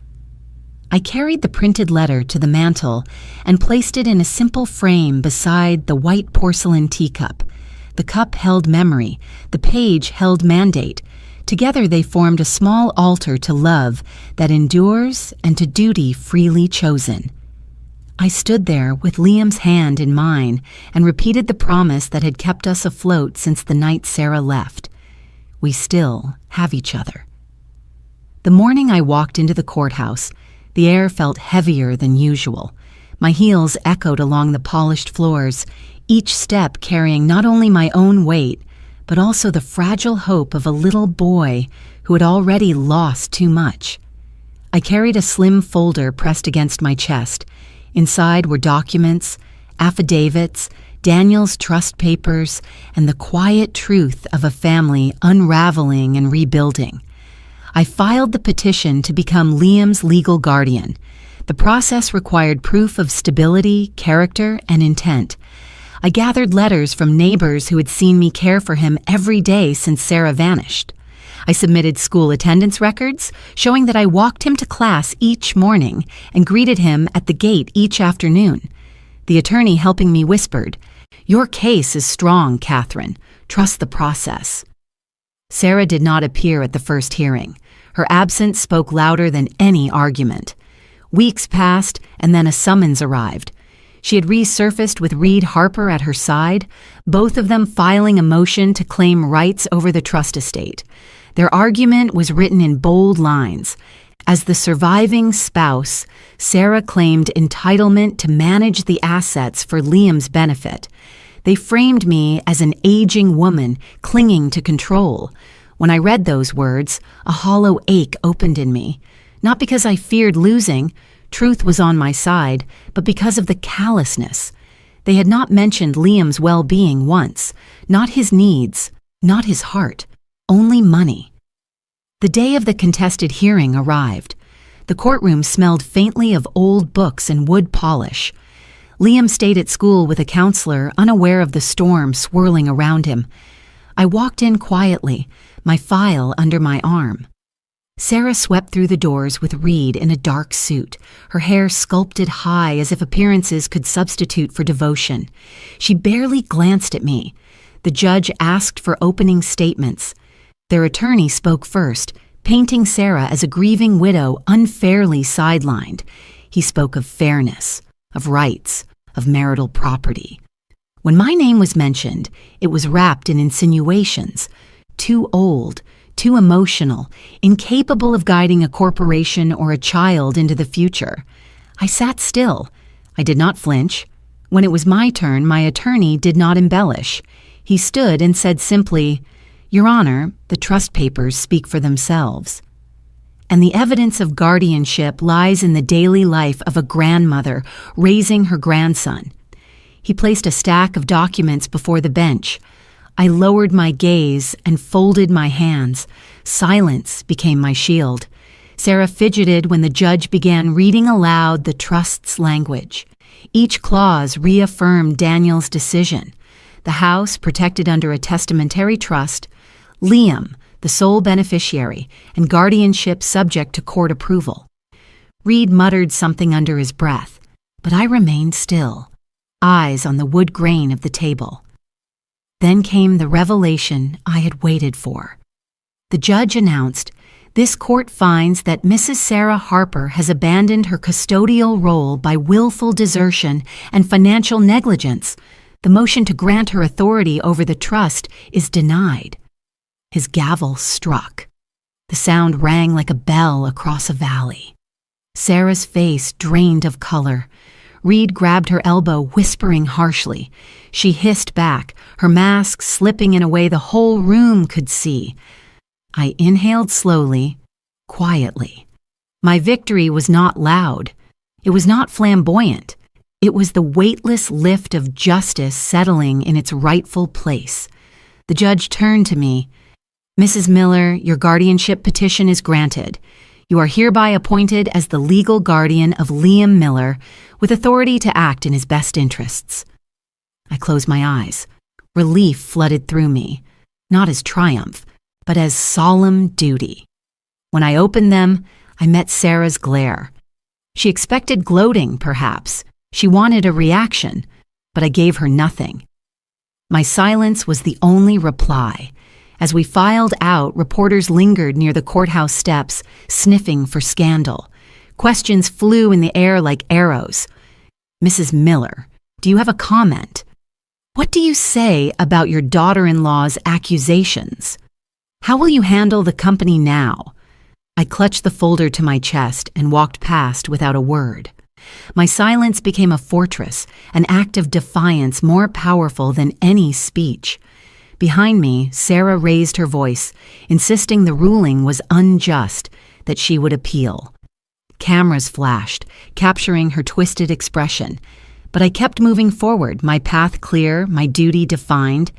I carried the printed letter to the mantel and placed it in a simple frame beside the white porcelain teacup. The cup held memory, the page held mandate. Together they formed a small altar to love that endures and to duty freely chosen. I stood there with Liam's hand in mine and repeated the promise that had kept us afloat since the night Sarah left. We still have each other. The morning I walked into the courthouse, the air felt heavier than usual. My heels echoed along the polished floors, each step carrying not only my own weight, but also the fragile hope of a little boy who had already lost too much. I carried a slim folder pressed against my chest. Inside were documents, affidavits, Daniel's trust papers, and the quiet truth of a family unraveling and rebuilding. I filed the petition to become Liam's legal guardian. The process required proof of stability, character, and intent. I gathered letters from neighbors who had seen me care for him every day since Sarah vanished. I submitted school attendance records, showing that I walked him to class each morning and greeted him at the gate each afternoon. The attorney helping me whispered, "Your case is strong, Catherine. Trust the process." Sarah did not appear at the first hearing. Her absence spoke louder than any argument. Weeks passed, and then a summons arrived. She had resurfaced with Reed Harper at her side, both of them filing a motion to claim rights over the trust estate. Their argument was written in bold lines. As the surviving spouse, Sarah claimed entitlement to manage the assets for Liam's benefit. They framed me as an aging woman clinging to control. When I read those words, a hollow ache opened in me. Not because I feared losing, truth was on my side, but because of the callousness. They had not mentioned Liam's well-being once, not his needs, not his heart. Only money. The day of the contested hearing arrived. The courtroom smelled faintly of old books and wood polish. Liam stayed at school with a counselor, unaware of the storm swirling around him. I walked in quietly, my file under my arm. Sarah swept through the doors with Reed in a dark suit, her hair sculpted high as if appearances could substitute for devotion. She barely glanced at me. The judge asked for opening statements. Their attorney spoke first, painting Sarah as a grieving widow unfairly sidelined. He spoke of fairness, of rights, of marital property. When my name was mentioned, it was wrapped in insinuations. Too old, too emotional, incapable of guiding a corporation or a child into the future. I sat still. I did not flinch. When it was my turn, my attorney did not embellish. He stood and said simply, "Your Honor, the trust papers speak for themselves." And the evidence of guardianship lies in the daily life of a grandmother raising her grandson. He placed a stack of documents before the bench. I lowered my gaze and folded my hands. Silence became my shield. Sarah fidgeted when the judge began reading aloud the trust's language. Each clause reaffirmed Daniel's decision. The house protected under a testamentary trust, Liam, the sole beneficiary, and guardianship subject to court approval. Reed muttered something under his breath, but I remained still, eyes on the wood grain of the table. Then came the revelation I had waited for. The judge announced, "This court finds that Mrs. Sarah Harper has abandoned her custodial role by willful desertion and financial negligence. The motion to grant her authority over the trust is denied." His gavel struck. The sound rang like a bell across a valley. Sarah's face drained of color. Reed grabbed her elbow, whispering harshly. She hissed back, her mask slipping in a way the whole room could see. I inhaled slowly, quietly. My victory was not loud. It was not flamboyant. It was the weightless lift of justice settling in its rightful place. The judge turned to me. "Mrs. Miller, your guardianship petition is granted. You are hereby appointed as the legal guardian of Liam Miller, with authority to act in his best interests." I closed my eyes. Relief flooded through me, not as triumph, but as solemn duty. When I opened them, I met Sarah's glare. She expected gloating, perhaps. She wanted a reaction, but I gave her nothing. My silence was the only reply. As we filed out, reporters lingered near the courthouse steps, sniffing for scandal. Questions flew in the air like arrows. "Mrs. Miller, do you have a comment? What do you say about your daughter-in-law's accusations? How will you handle the company now?" I clutched the folder to my chest and walked past without a word. My silence became a fortress, an act of defiance more powerful than any speech. Behind me, Sarah raised her voice, insisting the ruling was unjust, that she would appeal. Cameras flashed, capturing her twisted expression. But I kept moving forward, my path clear, my duty defined.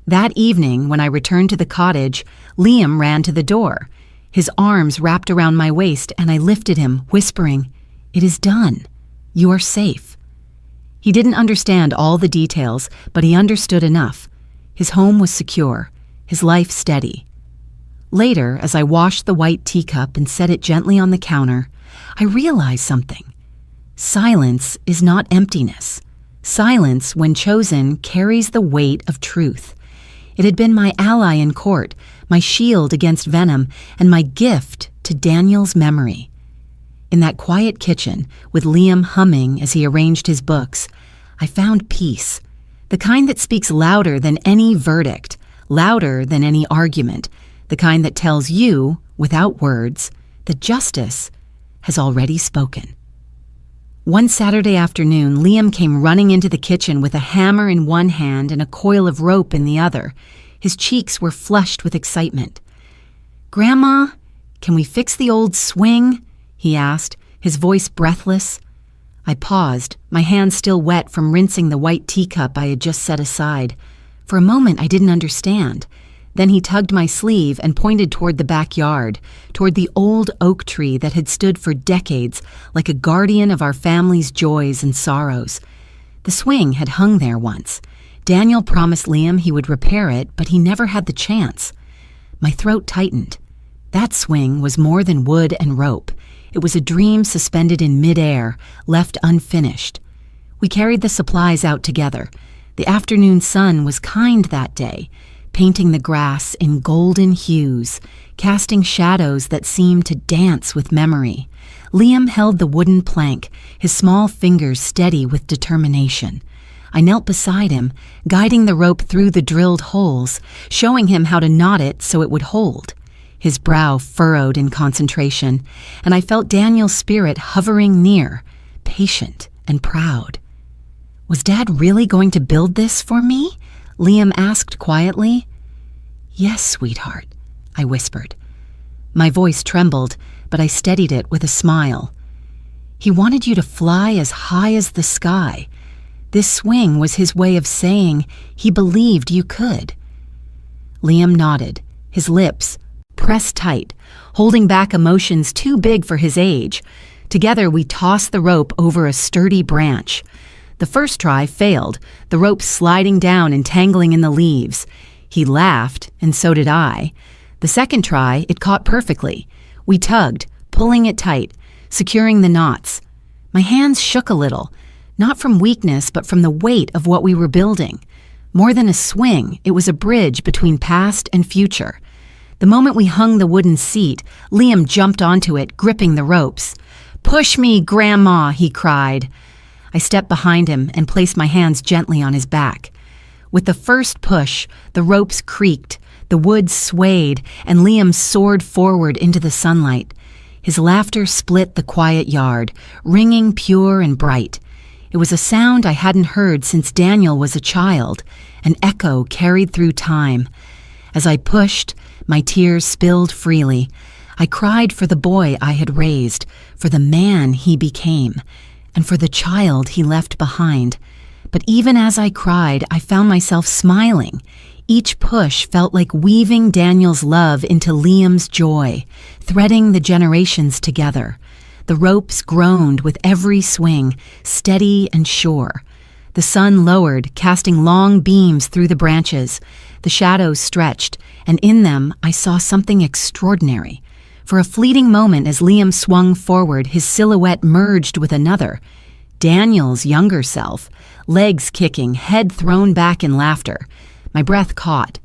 That evening, when I returned to the cottage, Liam ran to the door. His arms wrapped around my waist, and I lifted him, whispering, "It is done. You are safe." He didn't understand all the details, but he understood enough. His home was secure, his life steady. Later, as I washed the white teacup and set it gently on the counter, I realized something. Silence is not emptiness. Silence, when chosen, carries the weight of truth. It had been my ally in court, my shield against venom, and my gift to Daniel's memory. In that quiet kitchen, with Liam humming as he arranged his books, I found peace, the kind that speaks louder than any verdict, louder than any argument, the kind that tells you, without words, that justice has already spoken. One Saturday afternoon, Liam came running into the kitchen with a hammer in one hand and a coil of rope in the other. His cheeks were flushed with excitement. "Grandma, can we fix the old swing?" he asked, his voice breathless. I paused, my hands still wet from rinsing the white teacup I had just set aside. For a moment, I didn't understand. Then he tugged my sleeve and pointed toward the backyard, toward the old oak tree that had stood for decades like a guardian of our family's joys and sorrows. The swing had hung there once. Daniel promised Liam he would repair it, but he never had the chance. My throat tightened. That swing was more than wood and rope. It was a dream suspended in midair, left unfinished. We carried the supplies out together. The afternoon sun was kind that day, painting the grass in golden hues, casting shadows that seemed to dance with memory. Liam held the wooden plank, his small fingers steady with determination. I knelt beside him, guiding the rope through the drilled holes, showing him how to knot it so it would hold. His brow furrowed in concentration, and I felt Daniel's spirit hovering near, patient and proud. Was Dad really going to build this for me? Liam asked quietly. Yes, sweetheart, I whispered. My voice trembled, but I steadied it with a smile. He wanted you to fly as high as the sky. This swing was his way of saying he believed you could. Liam nodded, his lips pressed tight, holding back emotions too big for his age. Together we tossed the rope over a sturdy branch. The first try failed, the rope sliding down and tangling in the leaves. He laughed, and so did I. The second try, it caught perfectly. We tugged, pulling it tight, securing the knots. My hands shook a little, not from weakness, but from the weight of what we were building. More than a swing, it was a bridge between past and future. The moment we hung the wooden seat, Liam jumped onto it, gripping the ropes. "Push me, Grandma," he cried. I stepped behind him and placed my hands gently on his back. With the first push, the ropes creaked, the wood swayed, and Liam soared forward into the sunlight. His laughter split the quiet yard, ringing pure and bright. It was a sound I hadn't heard since Daniel was a child, an echo carried through time. As I pushed, my tears spilled freely. I cried for the boy I had raised, for the man he became, and for the child he left behind. But even as I cried, I found myself smiling. Each push felt like weaving Daniel's love into Liam's joy, threading the generations together. The ropes groaned with every swing, steady and sure. The sun lowered, casting long beams through the branches. The shadows stretched, and in them I saw something extraordinary. For a fleeting moment as Liam swung forward, his silhouette merged with another. Daniel's younger self, legs kicking, head thrown back in laughter. My breath caught.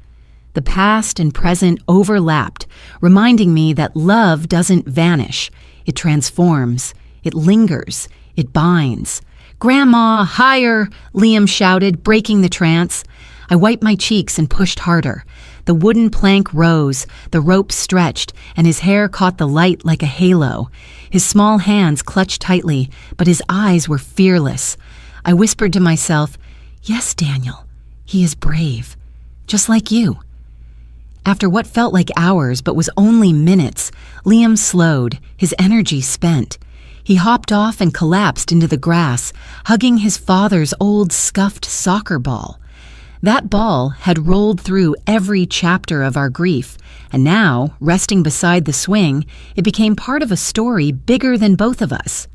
The past and present overlapped, reminding me that love doesn't vanish. It transforms. It lingers. It binds. "Grandma, higher!" Liam shouted, breaking the trance. I wiped my cheeks and pushed harder. The wooden plank rose, the rope stretched, and his hair caught the light like a halo. His small hands clutched tightly, but his eyes were fearless. I whispered to myself, "Yes, Daniel, he is brave, just like you." After what felt like hours but was only minutes, Liam slowed, his energy spent. He hopped off and collapsed into the grass, hugging his father's old scuffed soccer ball. That ball had rolled through every chapter of our grief, and now, resting beside the swing, it became part of a story bigger than both of us.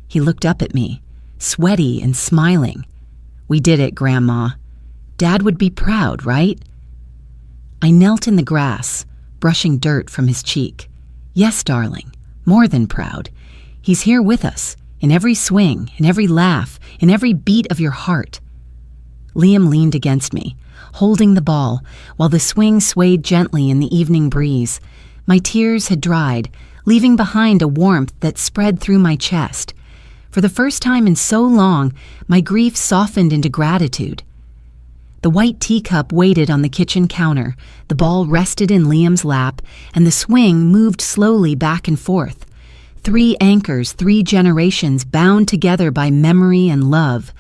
He looked up at me, sweaty and smiling. "We did it, Grandma. Dad would be proud, right?" I knelt in the grass, brushing dirt from his cheek. "Yes, darling, more than proud. He's here with us, in every swing, in every laugh, in every beat of your heart." Liam leaned against me, holding the ball, while the swing swayed gently in the evening breeze. My tears had dried, leaving behind a warmth that spread through my chest. For the first time in so long, my grief softened into gratitude. The white teacup waited on the kitchen counter, the ball rested in Liam's lap, and the swing moved slowly back and forth. 3 anchors, 3 generations bound together by memory and love.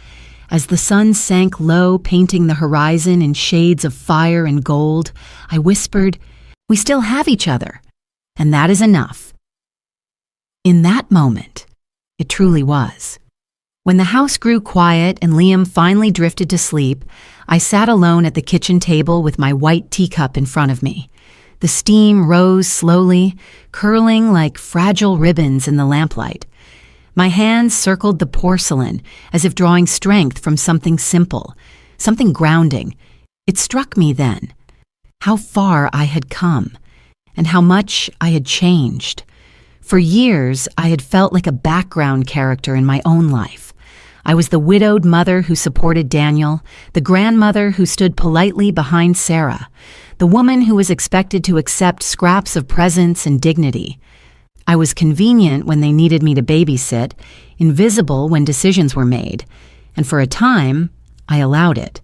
As the sun sank low, painting the horizon in shades of fire and gold, I whispered, "We still have each other, and that is enough." In that moment, it truly was. When the house grew quiet and Liam finally drifted to sleep, I sat alone at the kitchen table with my white teacup in front of me. The steam rose slowly, curling like fragile ribbons in the lamplight. My hands circled the porcelain, as if drawing strength from something simple, something grounding. It struck me then how far I had come, and how much I had changed. For years, I had felt like a background character in my own life. I was the widowed mother who supported Daniel, the grandmother who stood politely behind Sarah, the woman who was expected to accept scraps of presence and dignity. I was convenient when they needed me to babysit, invisible when decisions were made, and for a time, I allowed it.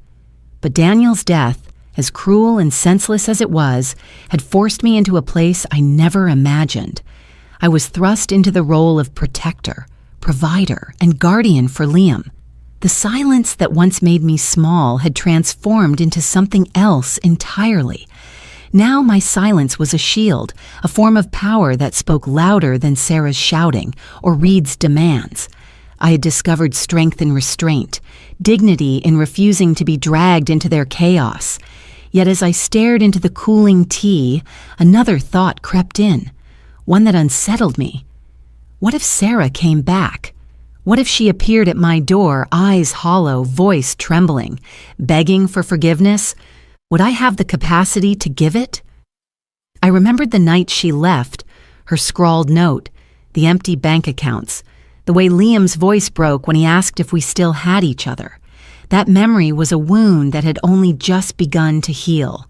But Daniel's death, as cruel and senseless as it was, had forced me into a place I never imagined. I was thrust into the role of protector, provider, and guardian for Liam. The silence that once made me small had transformed into something else entirely. Now my silence was a shield, a form of power that spoke louder than Sarah's shouting or Reed's demands. I had discovered strength in restraint, dignity in refusing to be dragged into their chaos. Yet as I stared into the cooling tea, another thought crept in, one that unsettled me. What if Sarah came back? What if she appeared at my door, eyes hollow, voice trembling, begging for forgiveness? Would I have the capacity to give it? I remembered the night she left, her scrawled note, the empty bank accounts, the way Liam's voice broke when he asked if we still had each other. That memory was a wound that had only just begun to heal.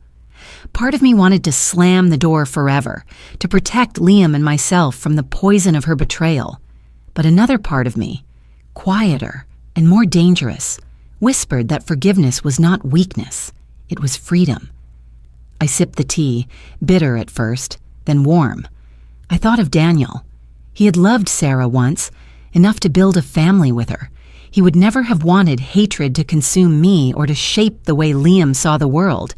Part of me wanted to slam the door forever, to protect Liam and myself from the poison of her betrayal. But another part of me, quieter and more dangerous, whispered that forgiveness was not weakness. It was freedom. I sipped the tea, bitter at first, then warm. I thought of Daniel. He had loved Sarah once, enough to build a family with her. He would never have wanted hatred to consume me or to shape the way Liam saw the world.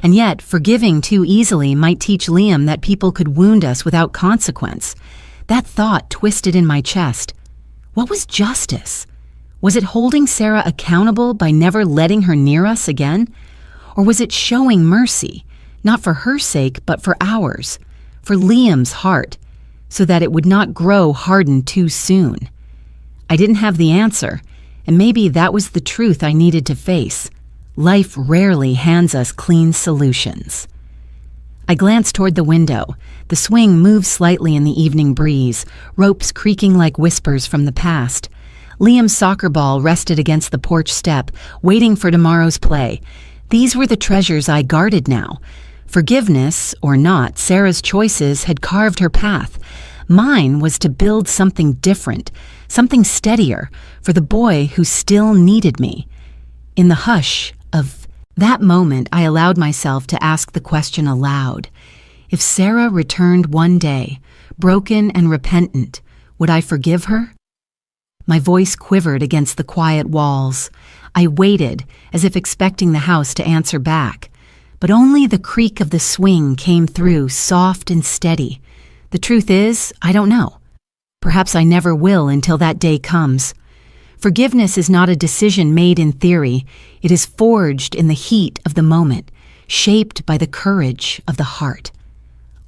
And yet, forgiving too easily might teach Liam that people could wound us without consequence. That thought twisted in my chest. What was justice? Was it holding Sarah accountable by never letting her near us again? Or was it showing mercy, not for her sake, but for ours, for Liam's heart, so that it would not grow hardened too soon? I didn't have the answer, and maybe that was the truth I needed to face. Life rarely hands us clean solutions. I glanced toward the window. The swing moved slightly in the evening breeze, ropes creaking like whispers from the past. Liam's soccer ball rested against the porch step, waiting for tomorrow's play. These were the treasures I guarded now. Forgiveness, or not, Sarah's choices had carved her path. Mine was to build something different, something steadier, for the boy who still needed me. In the hush of that moment, I allowed myself to ask the question aloud. If Sarah returned one day, broken and repentant, would I forgive her? My voice quivered against the quiet walls. I waited, as if expecting the house to answer back. But only the creak of the swing came through, soft and steady. The truth is, I don't know. Perhaps I never will until that day comes. Forgiveness is not a decision made in theory. It is forged in the heat of the moment, shaped by the courage of the heart.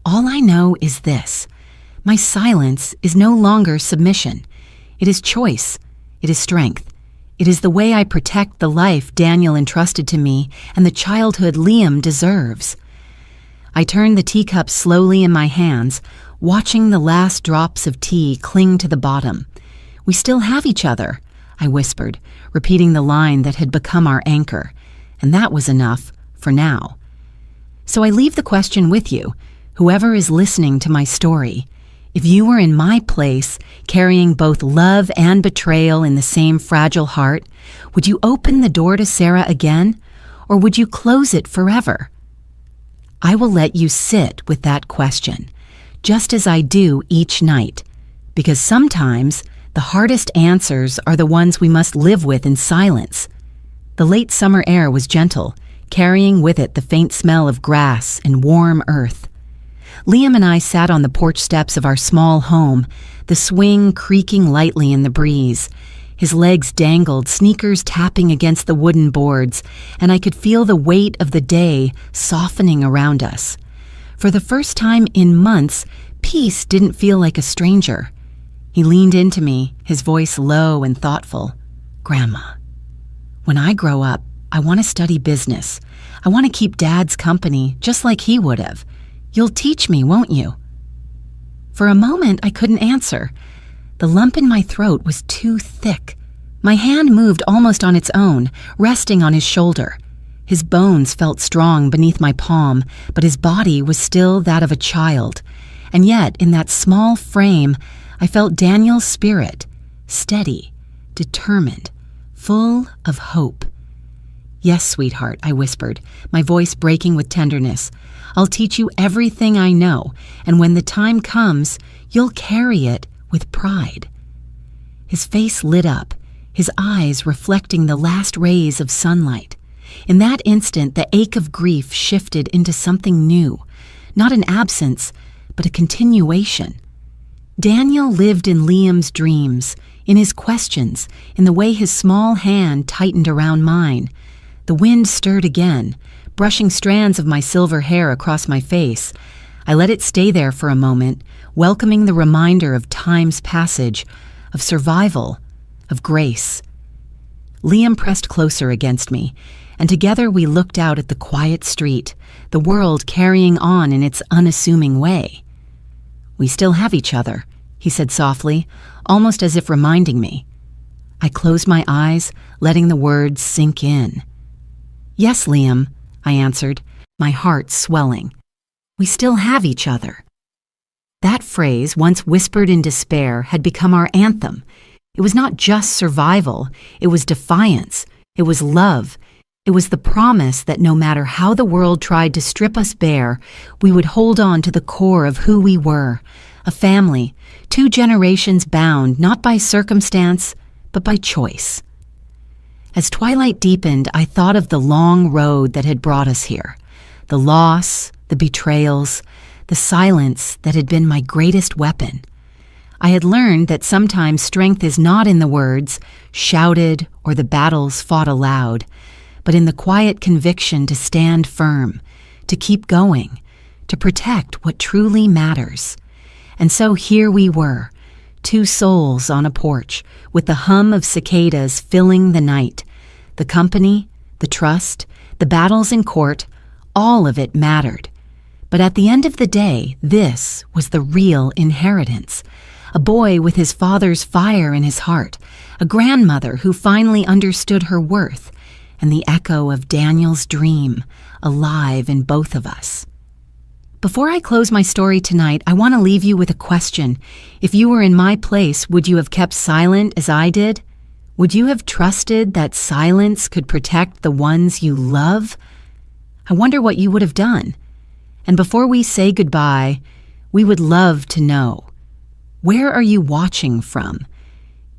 All I know is this. My silence is no longer submission. It is choice. It is strength. It is the way I protect the life Daniel entrusted to me and the childhood Liam deserves. I turned the teacup slowly in my hands, watching the last drops of tea cling to the bottom. We still have each other, I whispered, repeating the line that had become our anchor, and that was enough for now. So I leave the question with you, whoever is listening to my story. If you were in my place, carrying both love and betrayal in the same fragile heart, would you open the door to Sarah again, or would you close it forever? I will let you sit with that question, just as I do each night, because sometimes the hardest answers are the ones we must live with in silence. The late summer air was gentle, carrying with it the faint smell of grass and warm earth. Liam and I sat on the porch steps of our small home, the swing creaking lightly in the breeze. His legs dangled, sneakers tapping against the wooden boards, and I could feel the weight of the day softening around us. For the first time in months, peace didn't feel like a stranger. He leaned into me, his voice low and thoughtful. "Grandma, when I grow up, I want to study business. I want to keep Dad's company just like he would have. You'll teach me, won't you?" For a moment, I couldn't answer. The lump in my throat was too thick. My hand moved almost on its own, resting on his shoulder. His bones felt strong beneath my palm, but his body was still that of a child. And yet, in that small frame, I felt Daniel's spirit, steady, determined, full of hope. "Yes, sweetheart," I whispered, my voice breaking with tenderness. "I'll teach you everything I know, and when the time comes, you'll carry it with pride." His face lit up, his eyes reflecting the last rays of sunlight. In that instant, the ache of grief shifted into something new, not an absence, but a continuation. Daniel lived in Liam's dreams, in his questions, in the way his small hand tightened around mine. The wind stirred again, brushing strands of my silver hair across my face. I let it stay there for a moment, welcoming the reminder of time's passage, of survival, of grace. Liam pressed closer against me, and together we looked out at the quiet street, the world carrying on in its unassuming way. "We still have each other," he said softly, almost as if reminding me. I closed my eyes, letting the words sink in. "Yes, Liam," I answered, my heart swelling. "We still have each other." That phrase, once whispered in despair, had become our anthem. It was not just survival, it was defiance, it was love, it was the promise that no matter how the world tried to strip us bare, we would hold on to the core of who we were, a family, 2 generations bound not by circumstance, but by choice. As twilight deepened, I thought of the long road that had brought us here, the loss, the betrayals, the silence that had been my greatest weapon. I had learned that sometimes strength is not in the words shouted or the battles fought aloud, but in the quiet conviction to stand firm, to keep going, to protect what truly matters. And so here we were, 2 souls on a porch, with the hum of cicadas filling the night. The company, the trust, the battles in court, all of it mattered. But at the end of the day, this was the real inheritance. A boy with his father's fire in his heart, a grandmother who finally understood her worth, and the echo of Daniel's dream, alive in both of us. Before I close my story tonight, I want to leave you with a question. If you were in my place, would you have kept silent as I did? Would you have trusted that silence could protect the ones you love? I wonder what you would have done. And before we say goodbye, we would love to know. Where are you watching from?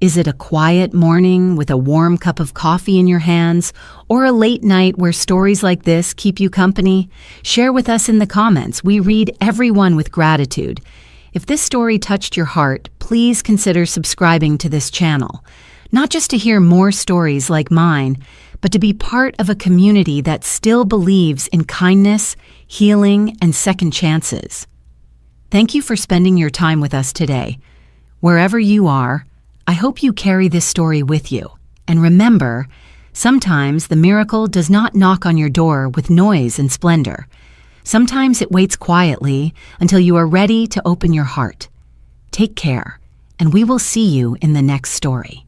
Is it a quiet morning with a warm cup of coffee in your hands, or a late night where stories like this keep you company? Share with us in the comments. We read everyone with gratitude. If this story touched your heart, please consider subscribing to this channel. Not just to hear more stories like mine, but to be part of a community that still believes in kindness, healing, and second chances. Thank you for spending your time with us today. Wherever you are, I hope you carry this story with you. And remember, sometimes the miracle does not knock on your door with noise and splendor. Sometimes it waits quietly until you are ready to open your heart. Take care, and we will see you in the next story.